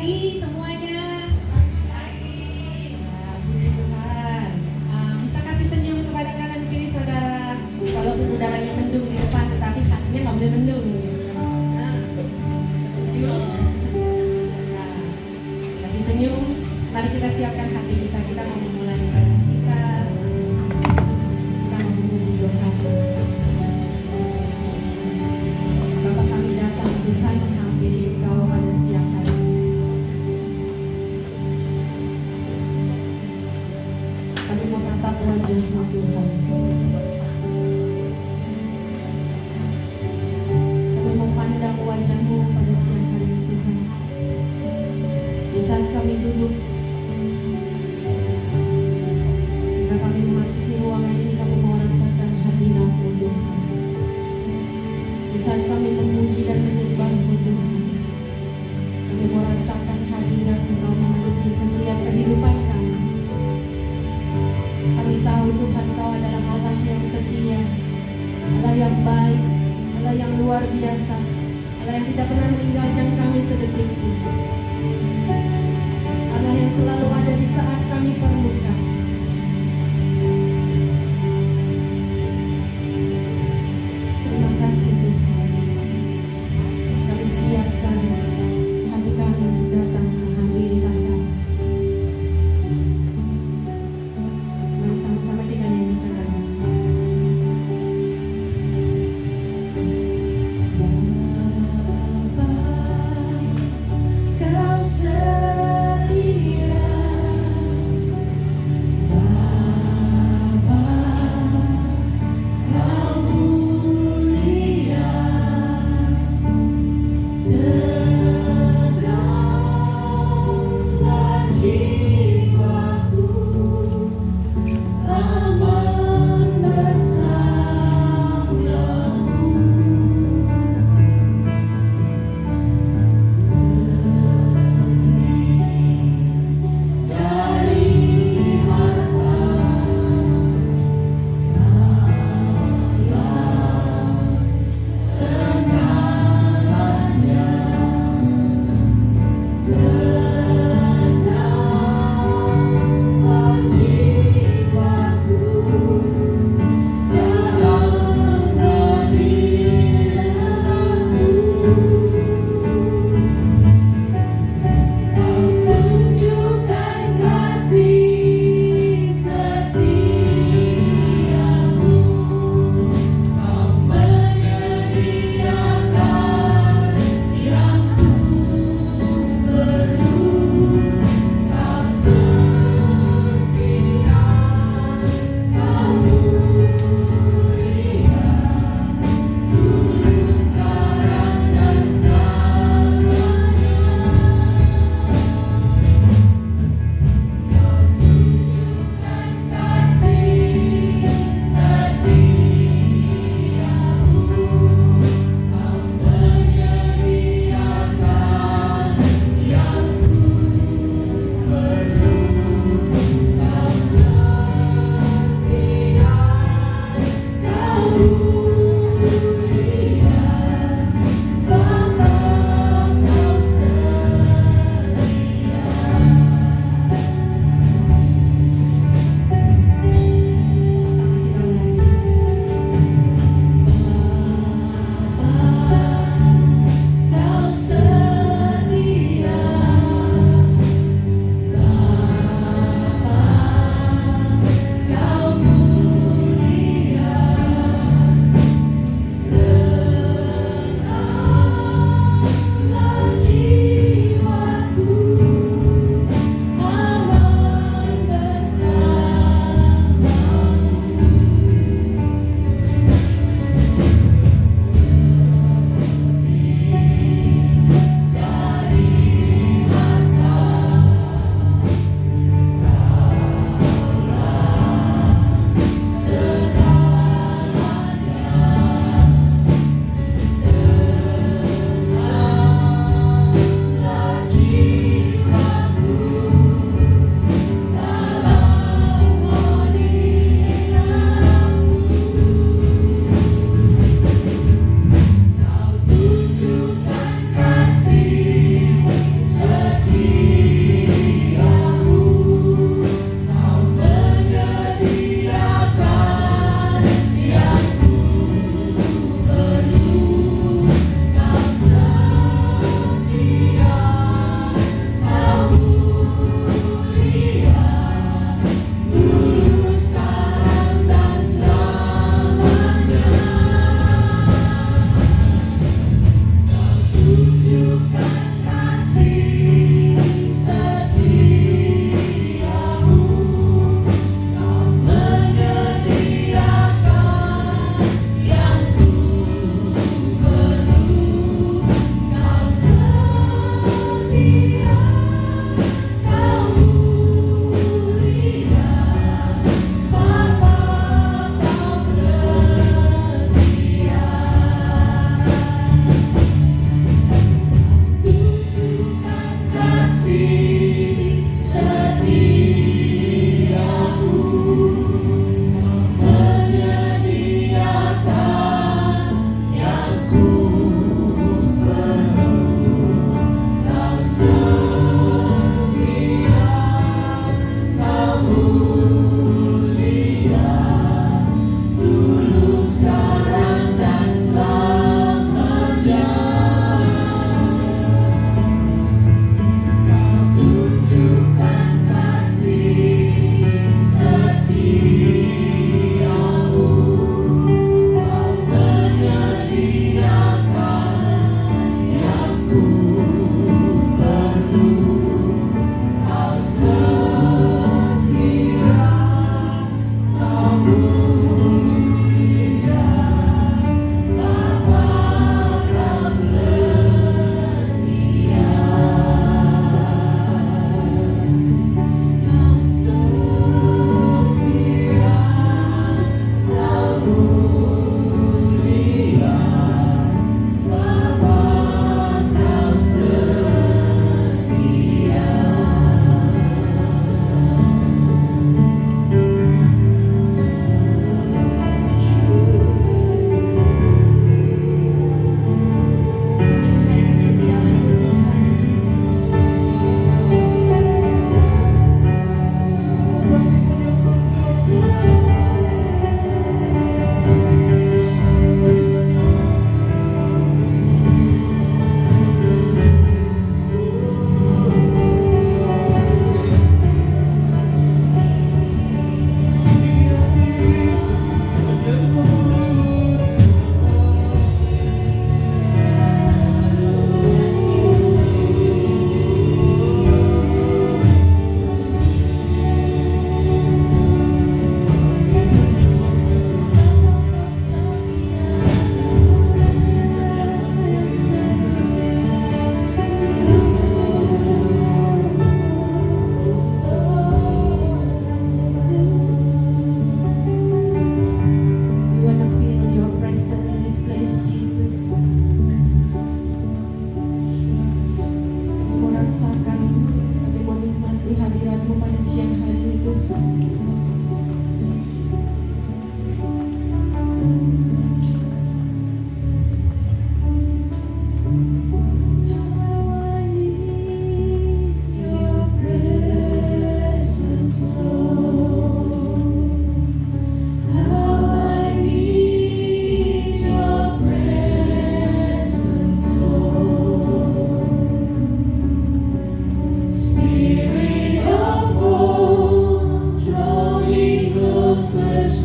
pagi semuanya. Ya, puji Tuhan. Bisa kasih senyum kepada kanan kiri saudara. Walaupun udaranya mendung di depan, tetapi hatinya nggak boleh mendung. Setuju? Nah, kasih senyum. Mari kita siapkan hati kita. Kita mau memulai ibadah kita. Kita mau memuji Tuhan. Bapa kami datang Tuhan menghampiri Engkau pada siang hari. Kami mau tatap wajah-Mu Tuhan. Kami mau pandang wajah-Mu pada siang hari ini Tuhan. Di saat kami duduk, ketika kami memasuki ruangan ini, kami mau rasakan hadirat-Mu Tuhan. Di saat kami memuji dan menyembah-Mu Tuhan, kami mau rasakan hadirat Engkau memenuhi setiap kehidupan kami. Kami tahu Tuhan Kau adalah Allah yang setia, Allah yang baik, Allah yang luar biasa, Allah yang tidak pernah meninggalkan kami sedetik pun, Allah yang selalu ada di saat kami perlukan. Terima kasih Tuhan. Kami siapkan hati kami untuk datang menghampiri Tata. Mari sama-sama kita nyanyikan lagu. Bapa, Kau setia,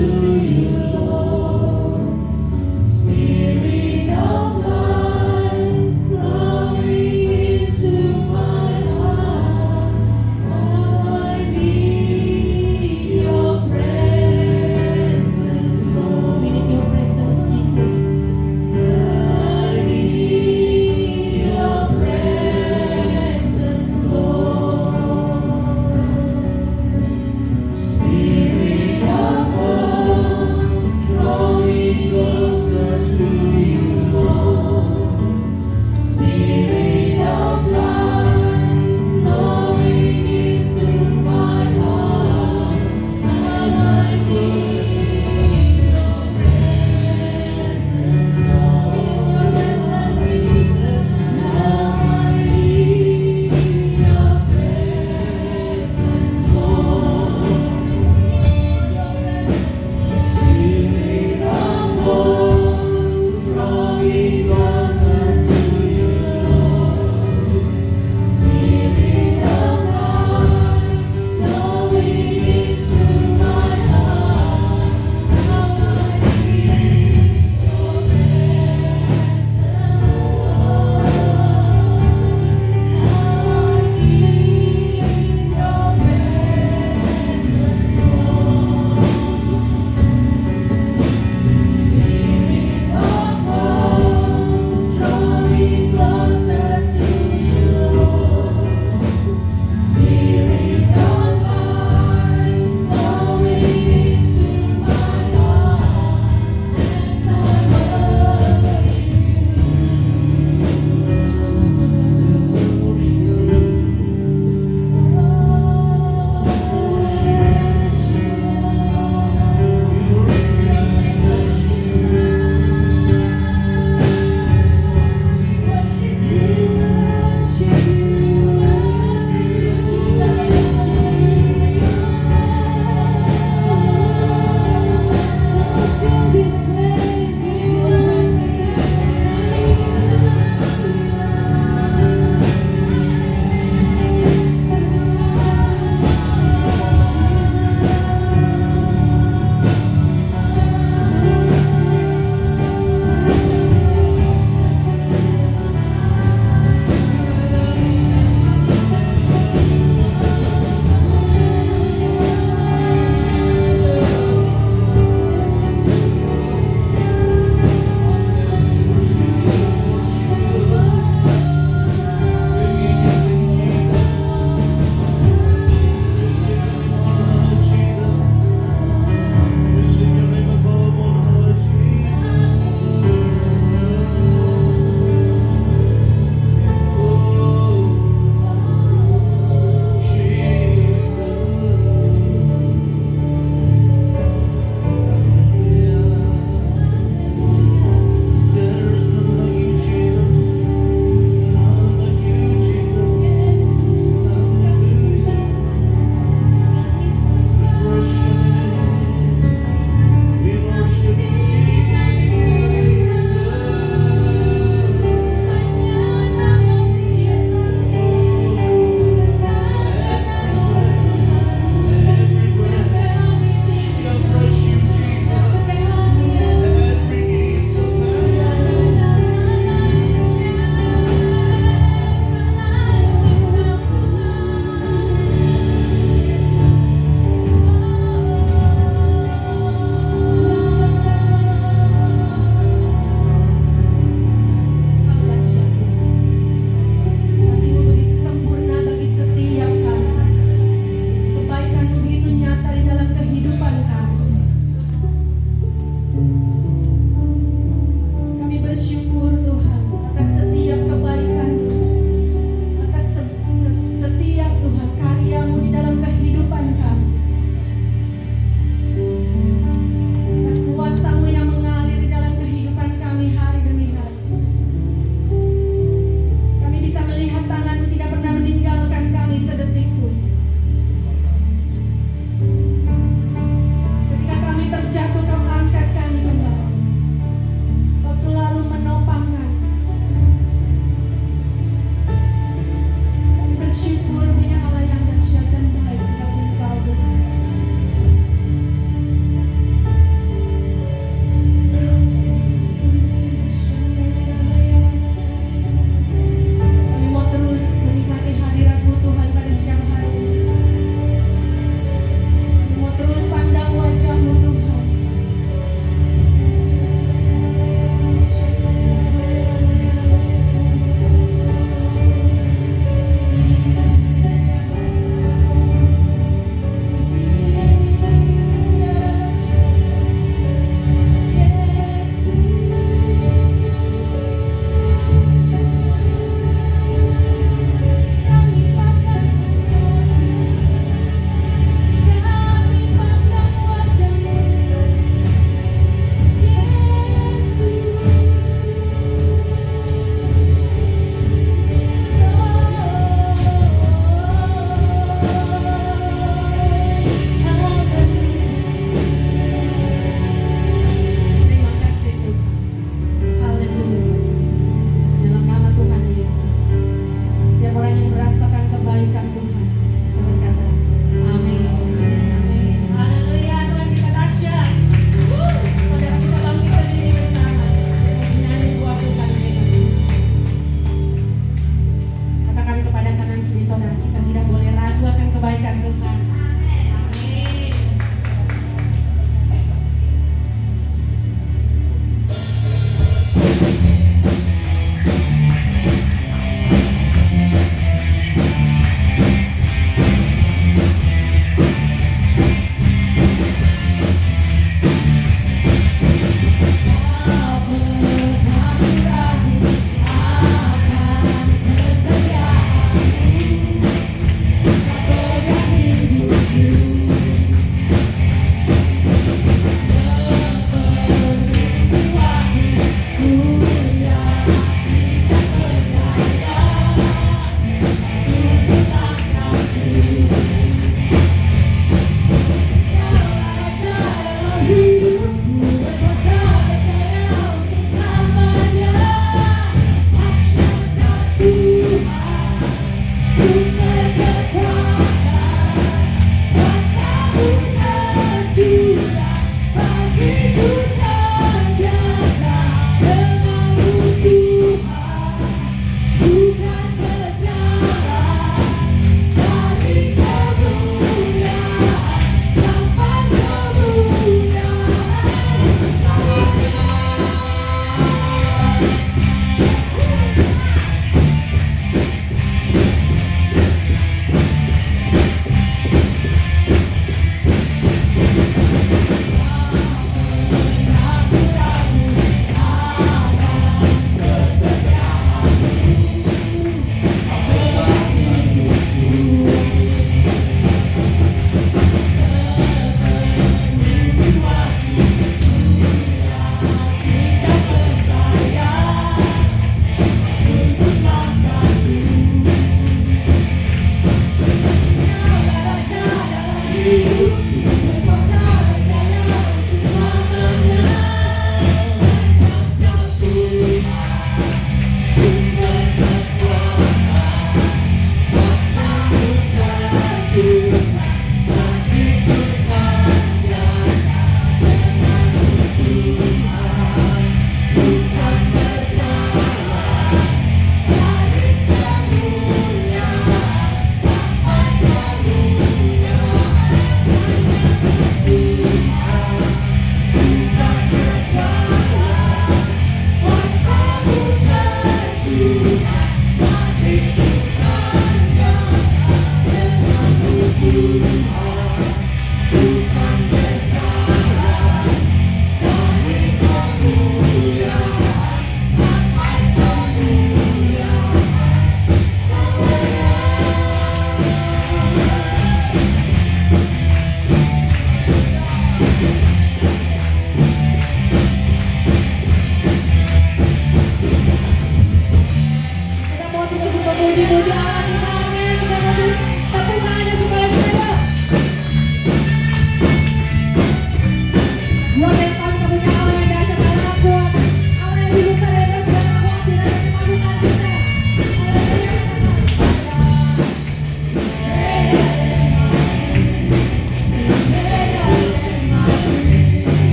Spirit of God.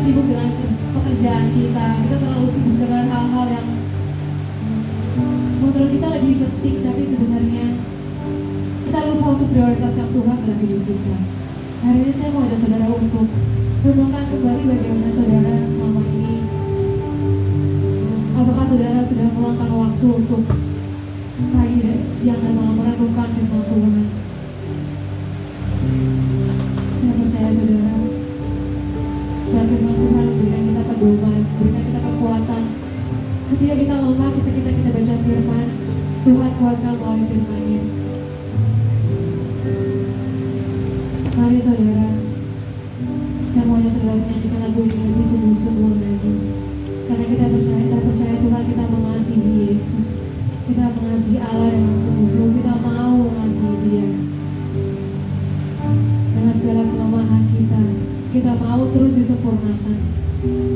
sibuk dengan pekerjaan kita terlalu sibuk dengan hal-hal yang menurut kita lebih penting, tapi sebenarnya kita lupa untuk prioritaskan Tuhan dalam hidup kita. Hari ini saya mau ajak saudara untuk renungkan kembali bagaimana saudara selama ini. Apakah saudara sudah meluangkan waktu untuk pagi, siang, dan malam merenungkan firman Tuhan? Saya percaya saudara, supaya firman Tuhan memberikan kita pedoman, memberikan kita kekuatan. Ketika kita lemah, ketika kita baca firman, Tuhan kuatkan melalui firman-Nya. Mari saudara, saya mau ajak saudara menyanyikan lagu ini lebih sungguh-sungguh lagi. Karena saya percaya Tuhan kita mengasihi Yesus. Kita mengasihi Allah dengan sungguh-sungguh, kita mau mengasihi Dia. Dengan segala kelemahan kita mau terus disempurnakan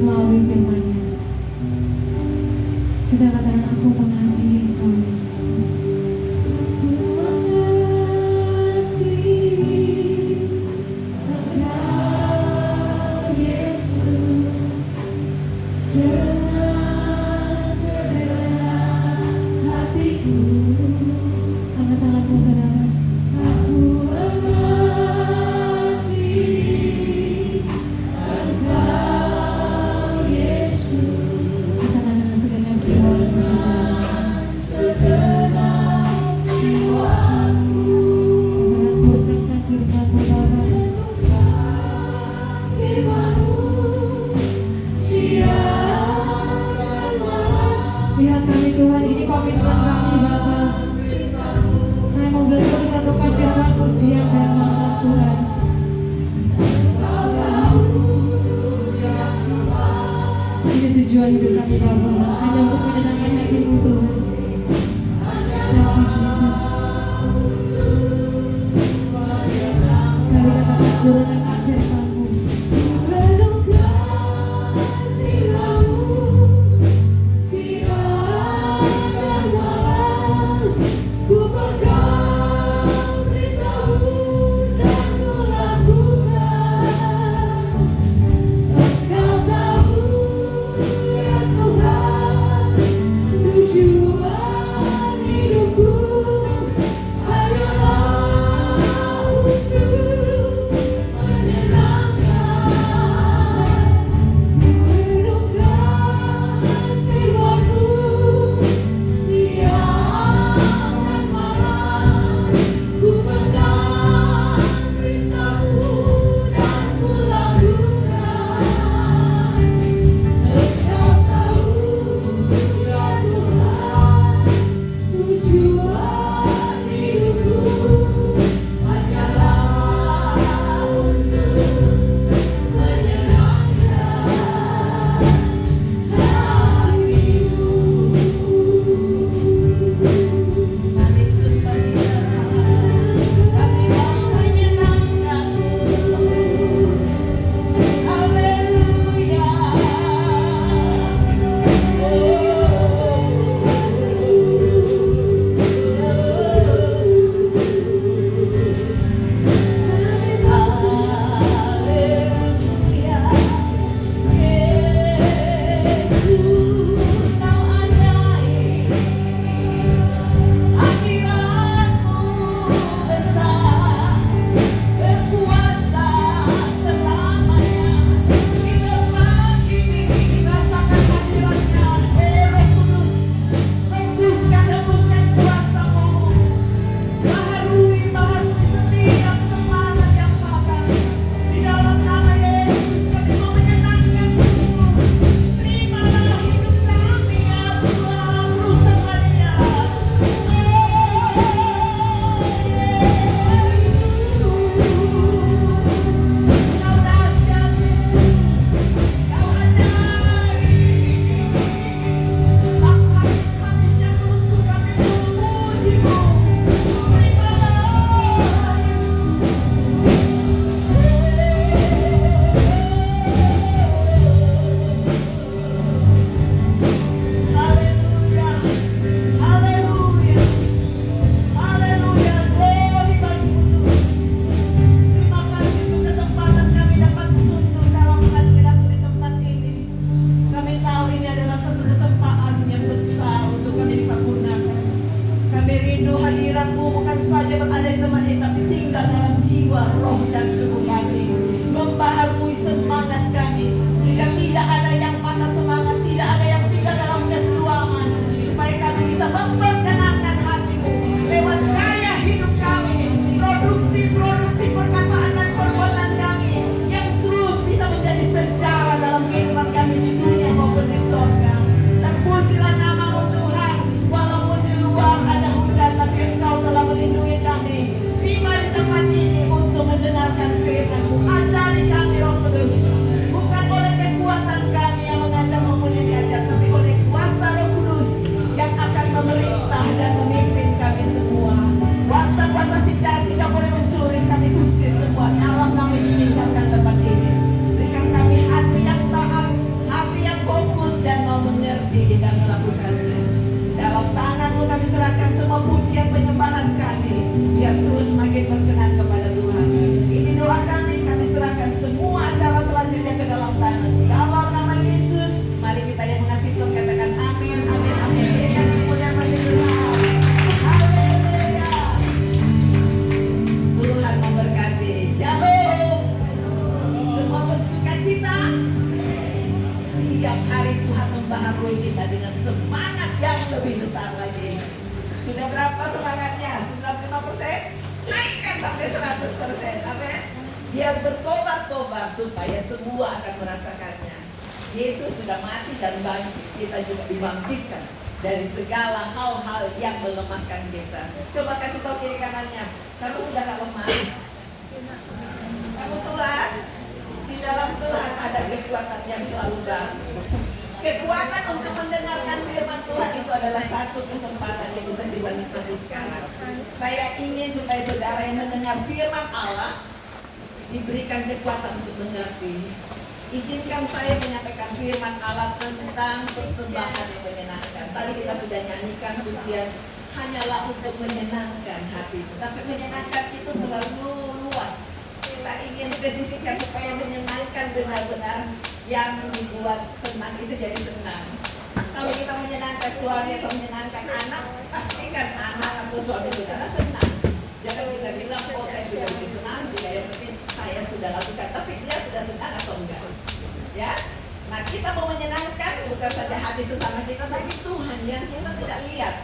melalui firman-Nya. Kita katakan, aku mengasihi Engkau Yesus. Lihat kami Tuhan, ini komitmen kami Bapa. Kami mau belajar merenungkan firman-Mu siang dan malam Tuhan. Ini tujuan hidup kami Bapa, hanya untuk menyenangkan hati-Mu Tuhan. Thank you Jesus. Sekali katakan merenungkan firman-Mu. You melakukannya. Dalam tangan-Mu kami serahkan semua pujian penyembahan kami, biar terus makin berkenan kepada Tuhan. Ini doa kami serahkan semua acara selanjutnya ke dalam tangan-Mu. Dalam nama Yesus, mari kita yang mengasihi Tuhan katakan amin, amin, amin. Berikan kemuliaan bagi Tuhan. Haleluya. Tuhan memberkati. Shalom. Semua bersuka cita. Tiap hari Tuhan membaharui kita dengan semangat yang lebih besar lagi. Sudah berapa semangatnya? 95%? Naikkan sampai 100%. Amin. Biar berkobar-kobar supaya semua akan merasakannya. Yesus sudah mati dan bangkit. Kita juga dibangkitkan dari segala hal-hal yang melemahkan kita. Coba kasih tahu kiri kanannya, kamu sudah gak lemah. Kamu Tuhan, di dalam Tuhan ada kekuatan yang selalu baru. Kekuatan untuk mendengarkan firman Tuhan itu adalah satu kesempatan yang bisa kita nikmati sekarang. Saya ingin supaya saudara yang mendengar firman Allah diberikan kekuatan untuk mengerti. Izinkan saya menyampaikan firman Allah tentang persembahan yang menyenangkan. Tadi kita sudah nyanyikan pujian hanyalah untuk menyenangkan hati. Tapi menyenangkan itu terlalu luas. Kita ingin spesifikkan supaya menyenangkan benar-benar yang dibuat senang itu jadi senang. Kalau kita menyenangkan suami atau menyenangkan anak, pastikan anak atau suami saudara senang. Jangan kita bilang, oh saya sudah lebih senang, tidak yang penting saya sudah lakukan, tapi dia sudah senang atau enggak? Ya, nah kita mau menyenangkan bukan saja hati sesama kita, tapi Tuhan yang kita tidak lihat.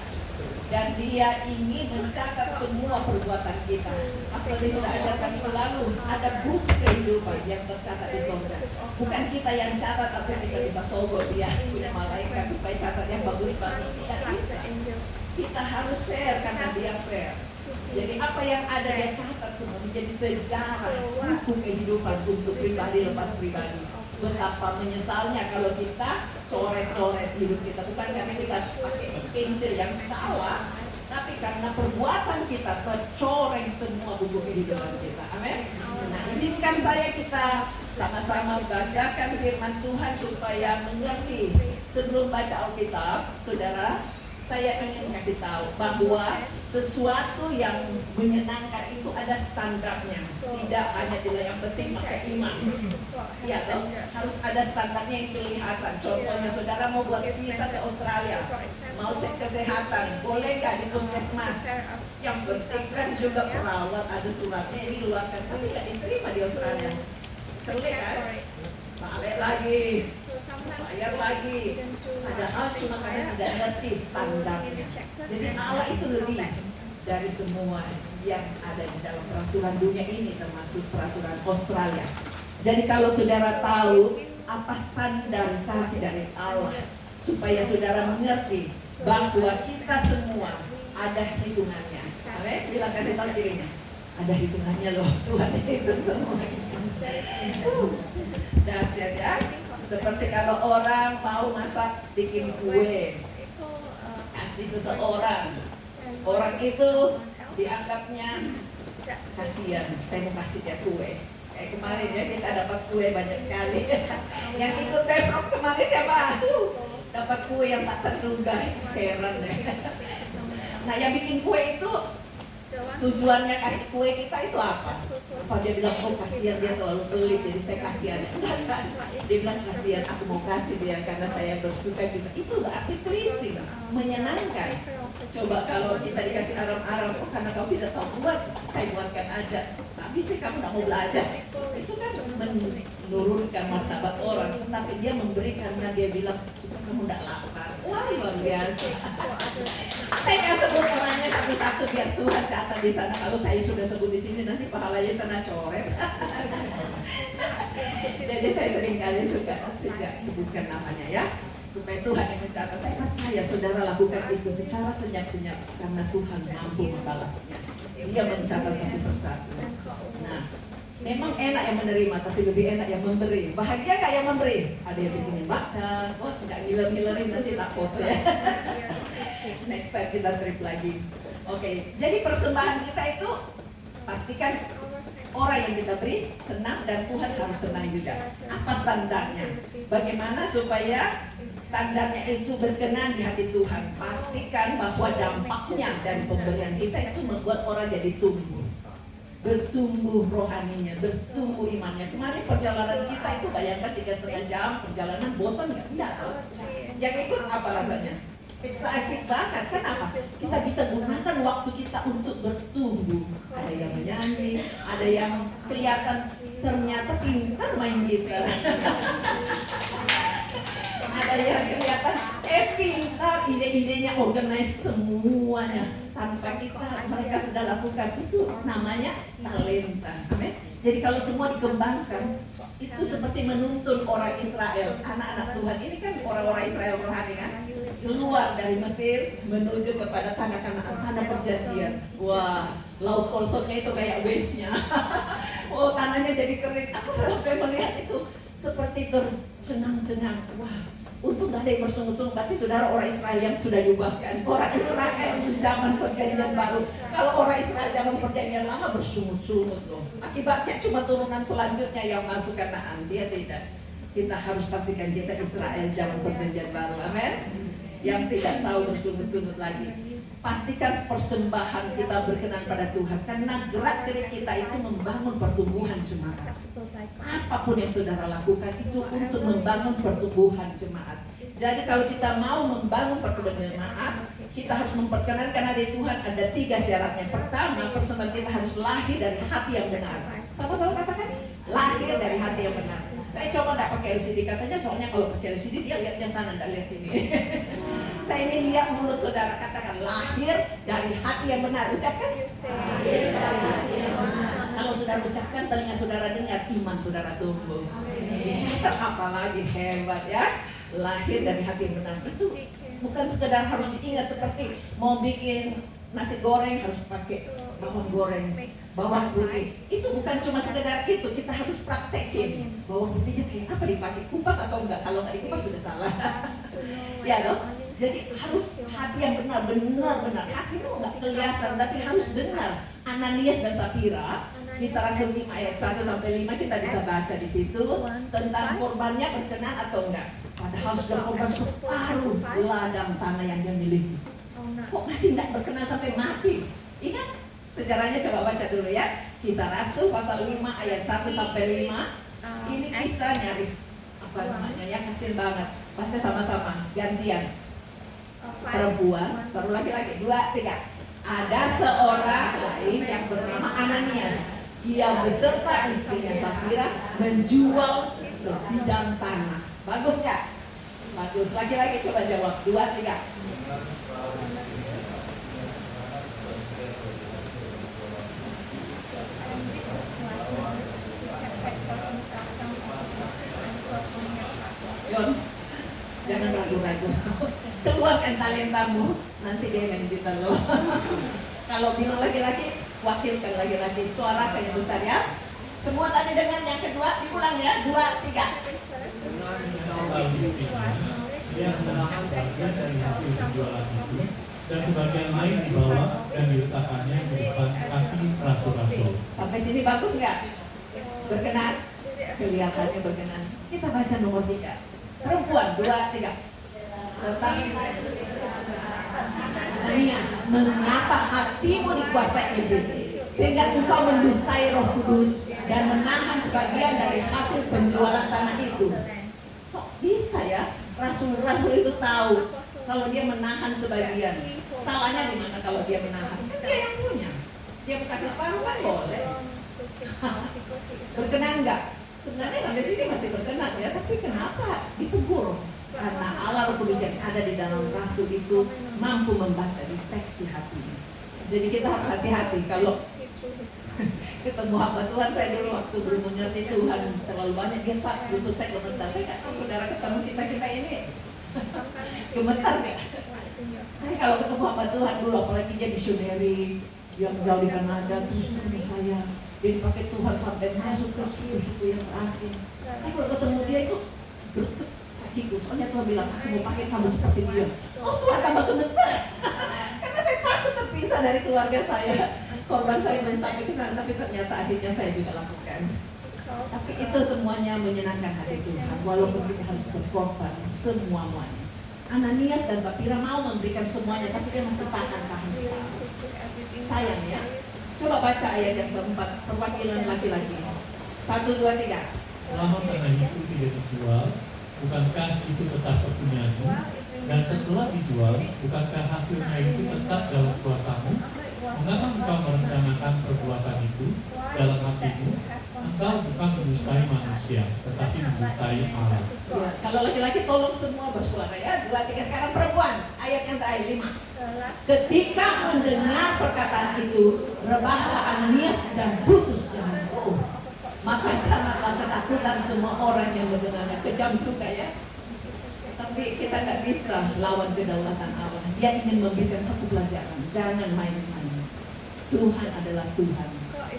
Dan Dia ingin mencatat semua perbuatan kita. Pastor Lee sudah ajarkan itu lalu, ada buku kehidupan yang tercatat di surga. Bukan kita yang catat, tapi kita bisa sogok Dia punya malaikat supaya catat yang bagus-bagus. Tidak bisa. Kita harus fair karena Dia fair. Jadi apa yang ada Dia catat semua menjadi sejarah buku kehidupan untuk pribadi lepas pribadi. Betapa menyesalnya kalau kita coret-coret hidup kita, bukan karena kita pakai pensil yang salah, tapi karena perbuatan kita tercoreng semua buku kehidupan kita. Amin. Nah, izinkan saya kita sama-sama bacakan firman Tuhan supaya mengerti. Sebelum baca Alkitab, saudara, saya ingin kasih tahu bahwa sesuatu yang menyenangkan itu ada standarnya. Tidak hanya bila yang penting pakai iman. Ya, toh, harus ada standarnya yang kelihatan. Contohnya saudara mau buat visa ke Australia, mau cek kesehatan, boleh nggak di puskesmas? Yang penting kan juga perawat ada suratnya yang dikeluarkan, tapi nggak diterima di Australia. Celik kan? Balik lagi, bayar lagi. Padahal cuma karena tidak ngerti standarnya. Jadi Allah itu lebih dari semua yang ada di dalam peraturan dunia ini, termasuk peraturan Australia. Jadi kalau saudara tahu apa standarisasi dari Allah, supaya saudara mengerti bahwa kita semua ada hitungannya. Amin. Bilang kasih tahu dirinya, ada hitungannya loh, Tuhan hitung semua. Dahsyat ya. Seperti kalau orang mau masak, bikin kue, kasih seseorang, orang itu dianggapnya kasihan, saya mau kasih dia kue. Kayak kemarin ya kita dapat kue banyak sekali. Yang ikut teflon kemarin siapa? Dapat kue yang tak terduga, heran deh. Nah yang bikin kue itu tujuannya kasih kue kita itu apa? Apa dia bilang, oh kasihan dia terlalu pelit jadi saya kasihan. Enggak kan? Dia bilang kasihan, aku mau kasih dia karena saya bersuka cita. Itu berarti pleasing, menyenangkan. Coba kalau kita dikasih aram-aram, oh karena kau tidak tahu buat, saya buatkan aja. Tapi sih kamu tidak mau belajar. Itu kan menurunkan martabat orang. Tapi dia memberi karena dia bilang supaya kamu tidak lapar. Wah luar biasa. Saya akan sebut orangnya satu-satu biar Tuhan catat di sana. Kalau saya sudah sebut di sini nanti pahalanya sana coret. Jadi saya sering kali suka sebutkan namanya ya, supaya Tuhan yang mencatat. Saya percaya saudara lakukan itu secara senyap-senyap karena Tuhan mampu membalasnya. Dia mencatat satu persatu. Nah, memang enak yang menerima, tapi lebih enak yang memberi. Bahagia nggak yang memberi? Ada yang bikinin baca, oh nggak ngiler-ngilerin nanti tak foto ya. Next time kita trip lagi. Oke, jadi persembahan kita itu pastikan orang yang kita beri senang dan Tuhan harus senang juga. Apa standarnya? Bagaimana supaya standarnya itu berkenan di hati Tuhan, pastikan bahwa dampaknya dari pemberian kita itu membuat orang jadi tumbuh, bertumbuh rohaninya, bertumbuh imannya. Kemarin perjalanan kita itu bayangkan 3,5 jam perjalanan, bosan nggak? Enggak. Yang ikut apa rasanya? Excited banget. Kenapa? Kita bisa gunakan waktu kita untuk bertumbuh. Ada yang menyanyi, ada yang kelihatan ternyata pintar main gitar. Ada yang kelihatan pintar, ide-idenya organize semuanya tanpa mereka sudah lakukan. Itu namanya talenta. Amin. Jadi kalau semua dikembangkan, itu seperti menuntun orang Israel, anak-anak Tuhan ini kan orang-orang Israel rohani kan, keluar dari Mesir menuju kepada tanah Kanaan, tanah perjanjian. Wah, laut Kolsonnya itu kayak wave-nya. Oh, tanahnya jadi kering. Aku sampai melihat itu seperti tercengang-cengang. Wah, untuk gak ada yang bersungut-sungut. Berarti saudara orang Israel yang sudah diubahkan. Orang Israel zaman perjanjian baru. Kalau orang Israel zaman perjanjian lama bersungut-sungut loh. Akibatnya cuma turunan selanjutnya yang masuk Kanaan. Dia tidak. Kita harus pastikan kita Israel zaman perjanjian baru. Amin. Yang tidak tahu bersungut-sungut lagi. Pastikan persembahan kita berkenan pada Tuhan, karena gerak-gerik kita itu membangun pertumbuhan jemaat. Apapun yang saudara lakukan itu untuk membangun pertumbuhan jemaat. Jadi kalau kita mau membangun pertumbuhan jemaat, kita harus memperkenankan hati Tuhan. Ada 3 syaratnya. Pertama, persembahan kita harus lahir dari hati yang benar. Sama-sama katakan, lahir dari hati yang benar. Saya coba tidak pakai LCD katanya, soalnya kalau pakai LCD dia lihatnya sana, tidak lihat sini. Saya ingin lihat mulut saudara, katakan lahir dari hati yang benar. Ucapkan lahir dari hati yang benar. Kalau saudara ucapkan, telinga saudara dengar, iman saudara tumbuh. Dicatat apalagi hebat ya. Lahir dari hati yang benar. Itu bukan sekedar harus diingat seperti mau bikin nasi goreng harus pakai bawang goreng, bawang putih. Itu bukan cuma sekedar itu, kita harus praktekin. Bawang putihnya kayak apa dipakai, kupas atau enggak? Kalau nggak dikupas sudah salah. Ya dong. Jadi harus hati yang benar-benar. Hati itu nggak kelihatan, tapi harus benar. Ananias dan Safira, Kisah Rasul 5 ayat 1 sampai 5 kita bisa baca di situ tentang korbannya berkenan atau enggak. Padahal sudah korban separuh ladang tanah yang dia miliki. Kok masih tidak berkenan sampai mati? Ingat sejarahnya, coba baca dulu ya. Kisah Rasul pasal 5 ayat 1 sampai 5. Ini kisah nyaris apa namanya ya, kasihan banget. Baca sama-sama, gantian. Perempuan, baru laki-laki, 2, 3. Ada seorang lain yang bernama Ananias. Ia beserta istrinya Safira menjual sebidang tanah. Bagus gak? Bagus. Laki-laki coba jawab, 2, 3. John, jangan ragu-ragu. Keluarkan talentamu, nanti dia main gitar lo. Kalau bilang laki-laki, wakilkan laki-laki, suarakan yang besar ya. Semua tadi dengan yang kedua, diulang ya, 2, 3. Dia menahan bagian dari hasil penjualan itu dan sebagian lain dibawa dan diletakkannya di depan kaki rasul-rasul. Sampai sini bagus nggak? Berkenan? Kelihatannya berkenan. Kita baca nomor 3. Perempuan, 2, 3. Tetapi Ananias, mengapa hatimu dikuasai iblis sehingga engkau mendustai Roh Kudus dan menahan sebagian dari hasil penjualan tanah itu? Kok bisa ya? Rasul-rasul itu tahu kalau dia menahan sebagian. Salahnya di mana kalau dia menahan? Dia yang punya. Dia kasih separuh kan boleh. Berkenan nggak? Sebenarnya sampai sini masih berkenan ya, tapi kenapa ditegur? Karena Allah Roh Kudus yang ada di dalam rasul itu mampu membaca deteksi hatinya. Jadi kita harus hati-hati kalau ketemu hamba Tuhan. Saya dulu waktu belum mengerti Tuhan terlalu banyak, dia lutut saya gemetar. Saya nggak tahu saudara ketemu kita ini gemetar nggak? Saya kalau ketemu hamba Tuhan dulu, apalagi dia misioneri yang jauh di Kanada, terus ketemu saya, dia dipakai Tuhan sampai masuk ke suku yang terasing. Saya kalau ketemu dia itu gertek kakiku, soalnya Tuhan bilang aku mau pakai kamu seperti dia. Oh Tuhan tambah gemetar. Karena saya takut terpisah dari keluarga saya. Korban saya belum sampai ke sana, tapi ternyata akhirnya saya juga lakukan. Tapi itu semuanya menyenangkan hati Tuhan, walaupun kita harus berkorban semuanya. Ananias dan Safira mau memberikan semuanya, tapi dia masih tahan-tahan separuh. Sayang ya. Coba baca ayat yang keempat, perwakilan laki-laki. 1, 2, 3. Selama tanah itu tidak dijual, bukankah itu tetap kepunyaanmu? Dan setelah dijual, bukankah hasilnya itu tetap dalam kuasamu? Mengapa engkau merencanakan perbuatan itu dalam hatimu? Engkau bukan mendustai manusia, tetapi mendustai Allah. Ya, kalau laki-laki tolong semua bersuara ya. 2, 3. Sekarang perempuan, ayat yang terakhir 5. Ketika mendengar perkataan itu, rebahlah Ananias dan putus jantung. Maka sangatlah ketakutan semua orang yang mendengarnya. Kejam juga ya. Tapi kita nggak bisa lawan kedaulatan Allah. Dia ingin memberikan satu pelajaran. Jangan main-main. Tuhan adalah Tuhan.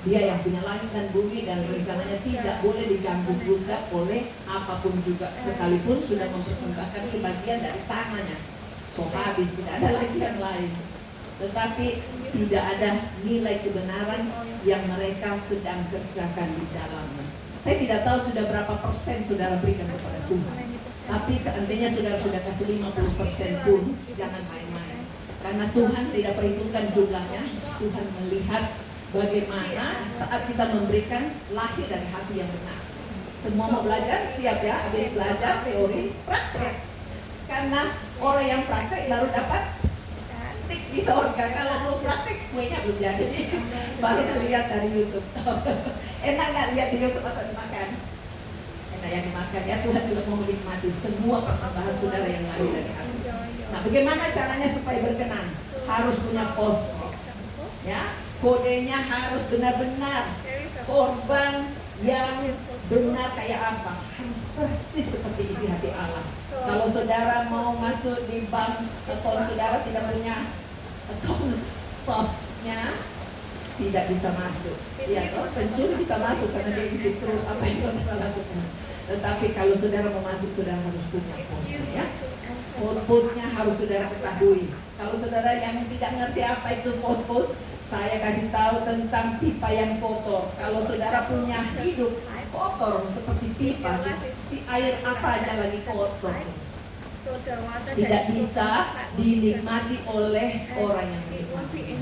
Dia yang punya langit dan bumi, dan rencananya tidak boleh diganggu juga oleh apapun juga. Sekalipun sudah mempersembahkan sebagian dari tangannya. So habis, tidak ada lagi yang lain. Tetapi tidak ada nilai kebenaran yang mereka sedang kerjakan di dalamnya. Saya tidak tahu sudah berapa persen saudara berikan kepada Tuhan. Tapi seandainya saudara sudah kasih 50% pun, jangan main-main. Karena Tuhan tidak perhitungkan jumlahnya. Tuhan melihat bagaimana saat kita memberikan lahir dari hati yang benar. Semua mau belajar, siap ya. Habis belajar teori, praktek. Karena orang yang praktek baru dapat tik di sorga. Kalau belum praktek, kuenya belum jadi. Baru lihat dari YouTube. Enak nggak lihat di YouTube atau dimakan? Enak yang dimakan ya. Tuhan juga mau menikmati semua persembahan saudara yang lahir dari hati. Nah, bagaimana caranya supaya berkenan? Harus punya posko. Ya, kodenya harus benar-benar korban yang benar kayak apa? Harus persis seperti isi hati Allah. Kalau saudara mau masuk di bank, kalau saudara tidak punya account posnya, tidak bisa masuk. Ya, pencuri bisa masuk karena dia ikuti terus apa yang saudara lakukan. Tetapi kalau saudara mau masuk, saudara harus punya posnya ya. Posnya harus saudara ketahui. Kalau saudara yang tidak ngerti apa itu posko, saya kasih tahu tentang pipa yang kotor. Kalau saudara punya hidup kotor seperti pipa, si air apa aja lagi kotor, tidak bisa dinikmati oleh orang yang menikmati.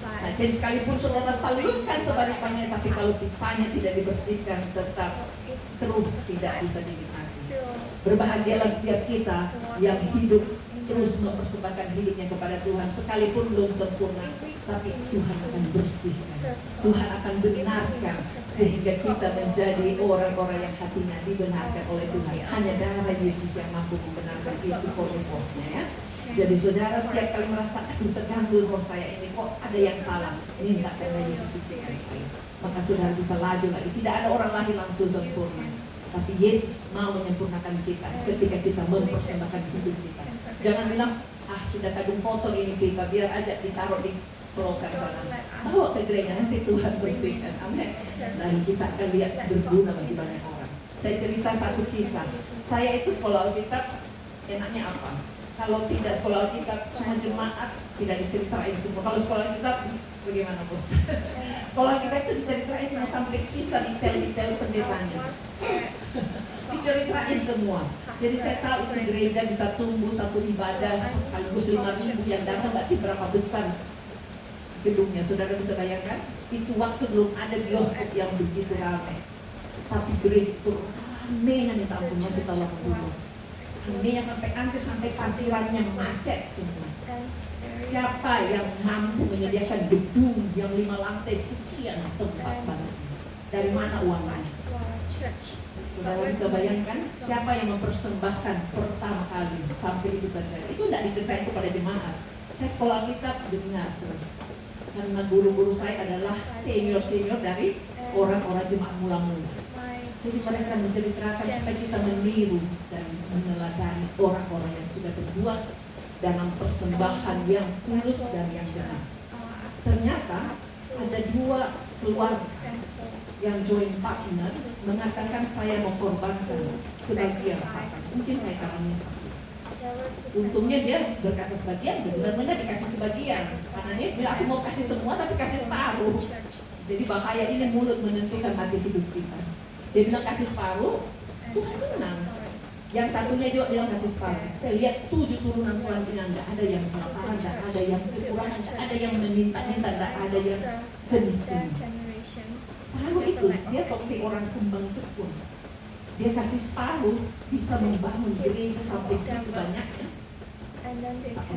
Nah, jadi sekalipun saudara salurkan sebanyak-banyaknya, tapi kalau pipanya tidak dibersihkan, tetap keruh, tidak bisa dinikmati. Berbahagialah setiap kita yang hidup terus mempersembahkan hidupnya kepada Tuhan, sekalipun belum sempurna, tapi Tuhan akan bersihkan, Tuhan akan benarkan, sehingga kita menjadi orang-orang yang hatinya dibenarkan oleh Tuhan. Hanya darah Yesus yang mampu membenarkan itu prosesnya ya. Jadi saudara setiap kali merasa aduh terganggu roh saya ini, kok ada yang salah, minta darah Yesus sucikan saya, maka saudara bisa laju lagi. Tidak ada orang lahir langsung sempurna, tapi Yesus mau menyempurnakan kita ketika kita mempersembahkan hidup kita. Jangan bilang, sudah kadung kotor ini pipa, biar aja ditaruh di selokan sana. Bawa ke gereja, nanti Tuhan bersihkan. Amin. Dan kita akan lihat berguna bagi banyak orang. Saya cerita satu kisah. Saya itu sekolah Alkitab, enaknya apa? Kalau tidak sekolah Alkitab, cuma jemaat, tidak diceritain semua. Kalau sekolah Alkitab, bagaimana bos? Sekolah kita itu diceritain semua sampai kisah detail-detail pendetanya. Diceritain semua. Jadi saya tahu itu gereja bisa tumbuh satu ibadah sekaligus 5.000 yang datang, berarti berapa besar gedungnya. Saudara bisa bayangkan? Itu waktu belum ada bioskop yang begitu ramai. Tapi gereja itu ramainya minta ampun, masih tahu apa dulu. Ramainya sampai antri, sampai parkirannya macet semua. Siapa yang mampu menyediakan gedung yang 5 lantai sekian tempat banget? Dari mana uangnya? Saudara bisa bayangkan siapa yang mempersembahkan pertama kali sampai itu terjadi? Itu tidak diceritain kepada jemaat. Saya sekolah Alkitab dengar terus, karena guru-guru saya adalah senior-senior dari orang-orang jemaat mula-mula. Jadi mereka menceritakan supaya kita meniru dan meneladani orang-orang yang sudah berbuat dalam persembahan yang tulus dan yang benar. Ternyata ada 2 keluarga yang join partner mengatakan saya mau korbankan sebagian harta. Mungkin kayak karannya satu. Untungnya dia berkata sebagian, benar-benar dikasih sebagian. Karena dia bilang aku mau kasih semua tapi kasih separuh. Jadi bahaya, ini mulut menentukan hati hidup kita. Dia bilang kasih separuh, Tuhan senang. Yang satunya juga bilang kasih separuh. Saya lihat 7 turunan selanjutnya, tidak ada yang kelaparan, tidak ada yang kekurangan, tidak ada yang meminta-minta, tidak ada yang kemiskinan. Separuh itu dia toke orang kembang cepun. Dia kasih separuh bisa membangun gereja sampai begitu banyaknya.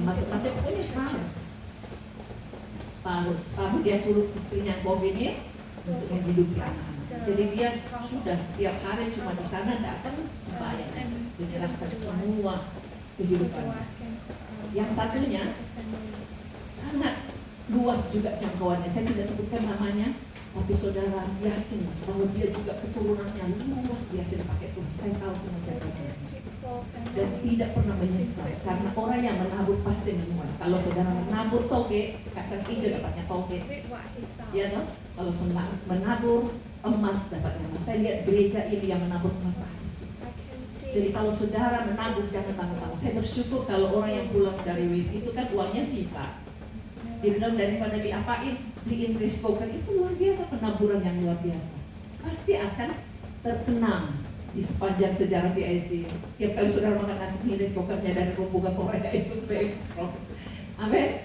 Masing-masing punya separuh. Separuh dia suruh istrinya Bovinir untuk menghidupi anak. Jadi dia sudah tiap hari cuma di sana datang sembahyang aja, menyerahkan semua kehidupannya. Yang satunya sangat luas juga jangkauannya. Saya tidak sebutkan namanya, tapi saudara yakin bahwa dia juga keturunannya luar biasa dipakai Tuhan. Saya tahu semua, saya tahu. Dan tidak pernah menyesal, karena orang yang menabur pasti menuai. Kalau saudara menabur toge, kacang hijau dapatnya toge, ya toh? Kalau saudara menabur emas dapatnya emas. Saya lihat gereja ini yang menabur emas. Jadi kalau saudara menabur jangan tanggung-tanggung. Saya bersyukur kalau orang yang pulang dari WIF itu kan uangnya sisa. Dia bilang daripada diapain, beliin rice cooker, itu luar biasa, penaburan yang luar biasa. Pasti akan terkenang di sepanjang sejarah BIC. Setiap kali saudara makan nasi rice cookernya dari rombongan Korea itu befrog. Amin.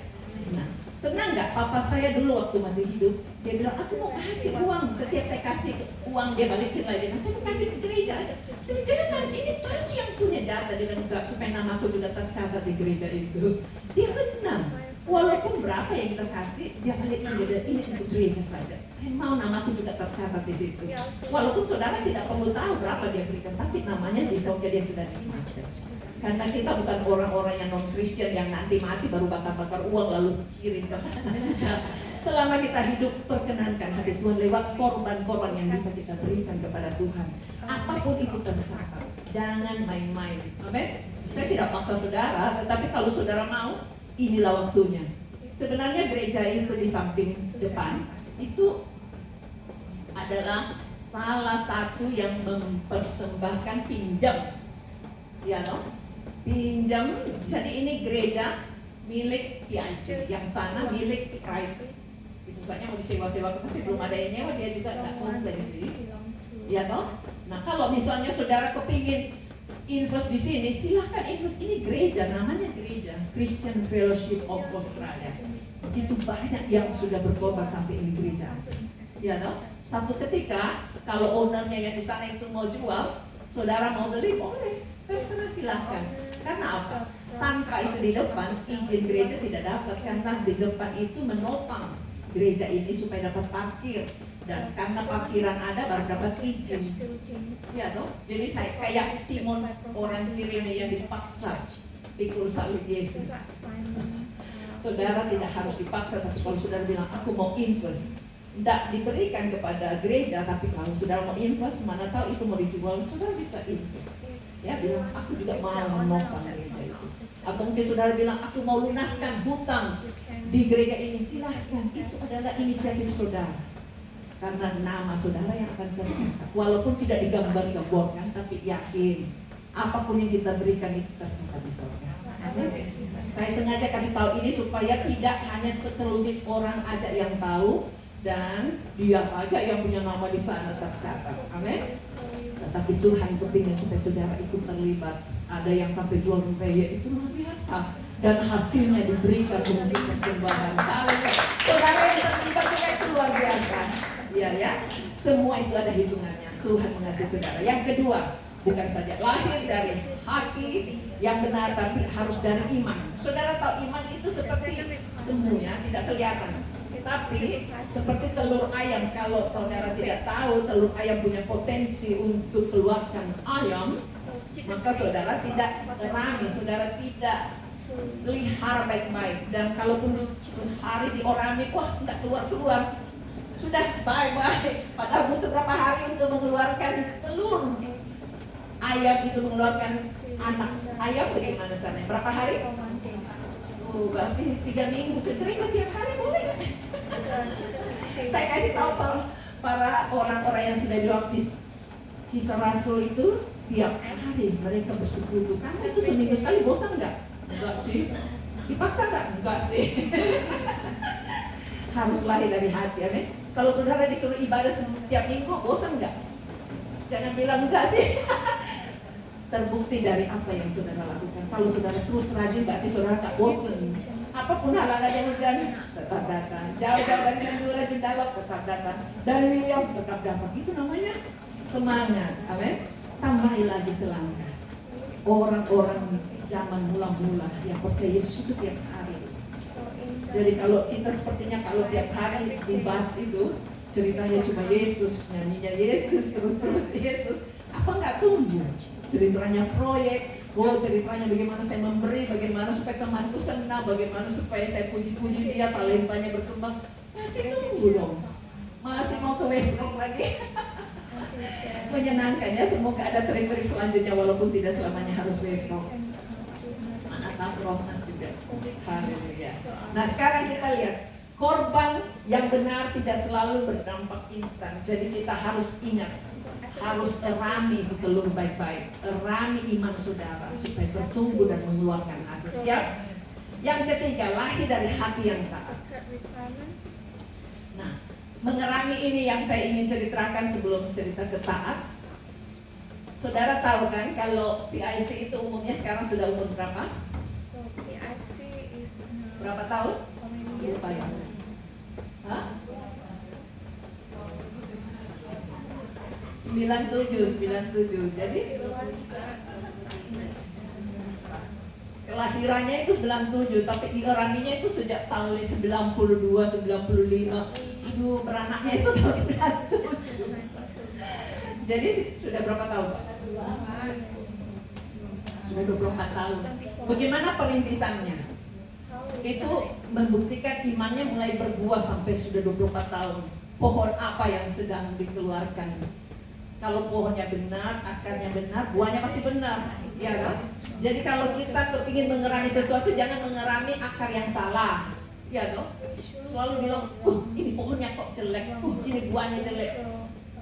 Nah, senang nggak? Papa saya dulu waktu masih hidup, dia bilang aku mau kasih uang. Setiap saya kasih uang dia balikin lagi. Nah, saya mau kasih ke gereja aja. Saya jangan, ini Tuhan yang punya jatah. Dia bilang enggak, supaya nama aku juga tercatat di gereja itu. Dia senang. Walaupun berapa yang kita kasih, dia balikin, dia bilang ini untuk gereja saja. Saya mau namaku juga tercatat di situ. Walaupun saudara tidak perlu tahu berapa dia berikan, tapi namanya di sorga dia sudah dimakan. Karena kita bukan orang-orang yang non-Kristen yang nanti mati baru bakar-bakar uang lalu kirim ke sana. Selama kita hidup, perkenankan hati Tuhan lewat korban-korban yang bisa kita berikan kepada Tuhan. Apapun itu tercatat. Jangan main-main. Amin. Saya tidak paksa saudara, tetapi kalau saudara mau, inilah waktunya. Sebenarnya gereja itu di samping depan itu adalah salah satu yang mempersembahkan pinjam, ya no? Pinjam. Jadi ini gereja milik PIC, yang sana milik private. Itu saja mau disewa-sewa, tapi belum ada yang nyewa, dia juga tidak mau dari sini, ya no? Nah kalau misalnya saudara kepingin invest di sini, silahkan invest. Ini gereja, namanya gereja Christian Fellowship of Australia. Begitu banyak yang sudah berkorban sampai ini gereja. Ya toh? Satu ketika kalau ownernya yang di sana itu mau jual, saudara mau beli boleh, terserah silahkan. Karena apa? Tanpa itu di depan, izin gereja tidak dapat, karena di depan itu menopang gereja ini supaya dapat parkir. Dan karena parkiran ada baru dapat izin, ya toh. Jadi saya kayak Simon orang Kirene yang dipaksa pikul salib Yesus. Saudara tidak harus dipaksa, tapi kalau saudara bilang aku mau invest, tidak diberikan kepada gereja, tapi kalau saudara mau invest, mana tahu itu mau dijual, saudara bisa invest. Ya bilang aku juga mau menopang gereja itu. Atau mungkin saudara bilang aku mau lunaskan hutang di gereja ini, silahkan. Itu adalah inisiatif saudara. Karena nama saudara yang akan tercatat. Walaupun tidak digambar-gambarkan, tapi yakin apapun yang kita berikan itu tercatat di surga. Saya sengaja kasih tahu ini supaya tidak hanya sekelumit orang aja yang tahu dan dia saja yang punya nama di sana tercatat. Amin. Tetapi Tuhan kepingin supaya saudara ikut terlibat. Ada yang sampai jual rempeyek, itu luar biasa. Dan hasilnya diberikan untuk persembahan. Saudara yang terlibat juga itu luar biasa. Ya, semua itu ada hitungannya. Tuhan mengasihi saudara. Yang kedua, bukan saja lahir dari hati yang benar, tapi harus dari iman. Saudara tahu iman itu seperti semuanya tidak kelihatan, tapi seperti telur ayam. Kalau saudara tidak tahu telur ayam punya potensi untuk keluarkan ayam, maka saudara tidak terami, saudara tidak pelihara baik-baik. Dan kalaupun sehari diorami, wah tidak keluar-keluar, sudah bye-bye. Padahal butuh berapa hari untuk mengeluarkan telur. Ayam itu mengeluarkan anak ayam bagaimana caranya? Berapa hari? Oh, berarti 3 minggu. Terima tiap hari boleh nggak? Saya kasih tahu para orang-orang yang sudah dibaptis, Kisah Rasul itu tiap hari mereka bersekutu. Kamu itu seminggu sekali bosan nggak? Enggak sih. Dipaksa nggak? Enggak sih. Harus lahir dari hati, amin. Kalau saudara disuruh ibadah setiap minggu, bosan nggak? Jangan bilang enggak sih. Terbukti dari apa yang saudara lakukan. Kalau saudara terus rajin, berarti saudara tak bosan. Apapun halangannya hujan, tetap datang. Jauh-jauh dari yang rajin dialog, tetap datang. Dari William, tetap datang. Itu namanya semangat. Amin. Tambahi lagi selangkah. Orang-orang zaman mula-mula yang percaya Yesus itu tiap hari. Jadi kalau kita sepertinya kalau tiap hari di bus itu ceritanya cuma Yesus, nyanyinya Yesus, terus-terus Yesus, apa nggak tumbuh? Ceritanya proyek, ceritanya bagaimana saya memberi, bagaimana supaya temanku senang, bagaimana supaya saya puji-puji dia, talentanya berkembang, masih tumbuh dong. Masih mau ke wave lagi. Menyenangkan ya, semoga ada trip-trip selanjutnya walaupun tidak selamanya harus wave rock. Anak rohnas juga. Haleluya. Nah sekarang kita lihat, korban yang benar tidak selalu berdampak instan. Jadi kita harus ingat, harus erami telur baik-baik, erami iman saudara supaya bertumbuh dan mengeluarkan hasil. Siap? Yang ketiga, lahir dari hati yang taat. Nah, mengerami ini yang saya ingin ceritakan sebelum cerita ke taat. Saudara tahu kan kalau PIC itu umumnya sekarang sudah umur berapa? Berapa tahun? Lupa ya. Hah? 97. Jadi kelahirannya itu 97, tapi dieraminya itu sejak tahun 92, 95. Aduh, beranaknya itu tahun 97. Jadi sudah berapa tahun, Pak? Sudah 24 tahun. Bagaimana perintisannya? Itu membuktikan imannya mulai berbuah sampai sudah 24 tahun. Pohon apa yang sedang dikeluarkan? Kalau pohonnya benar, akarnya benar, buahnya pasti benar, ya kan? Jadi kalau kita kepingin mengerami sesuatu, jangan mengerami akar yang salah, ya kan? Selalu bilang, ini pohonnya kok jelek, ini buahnya jelek.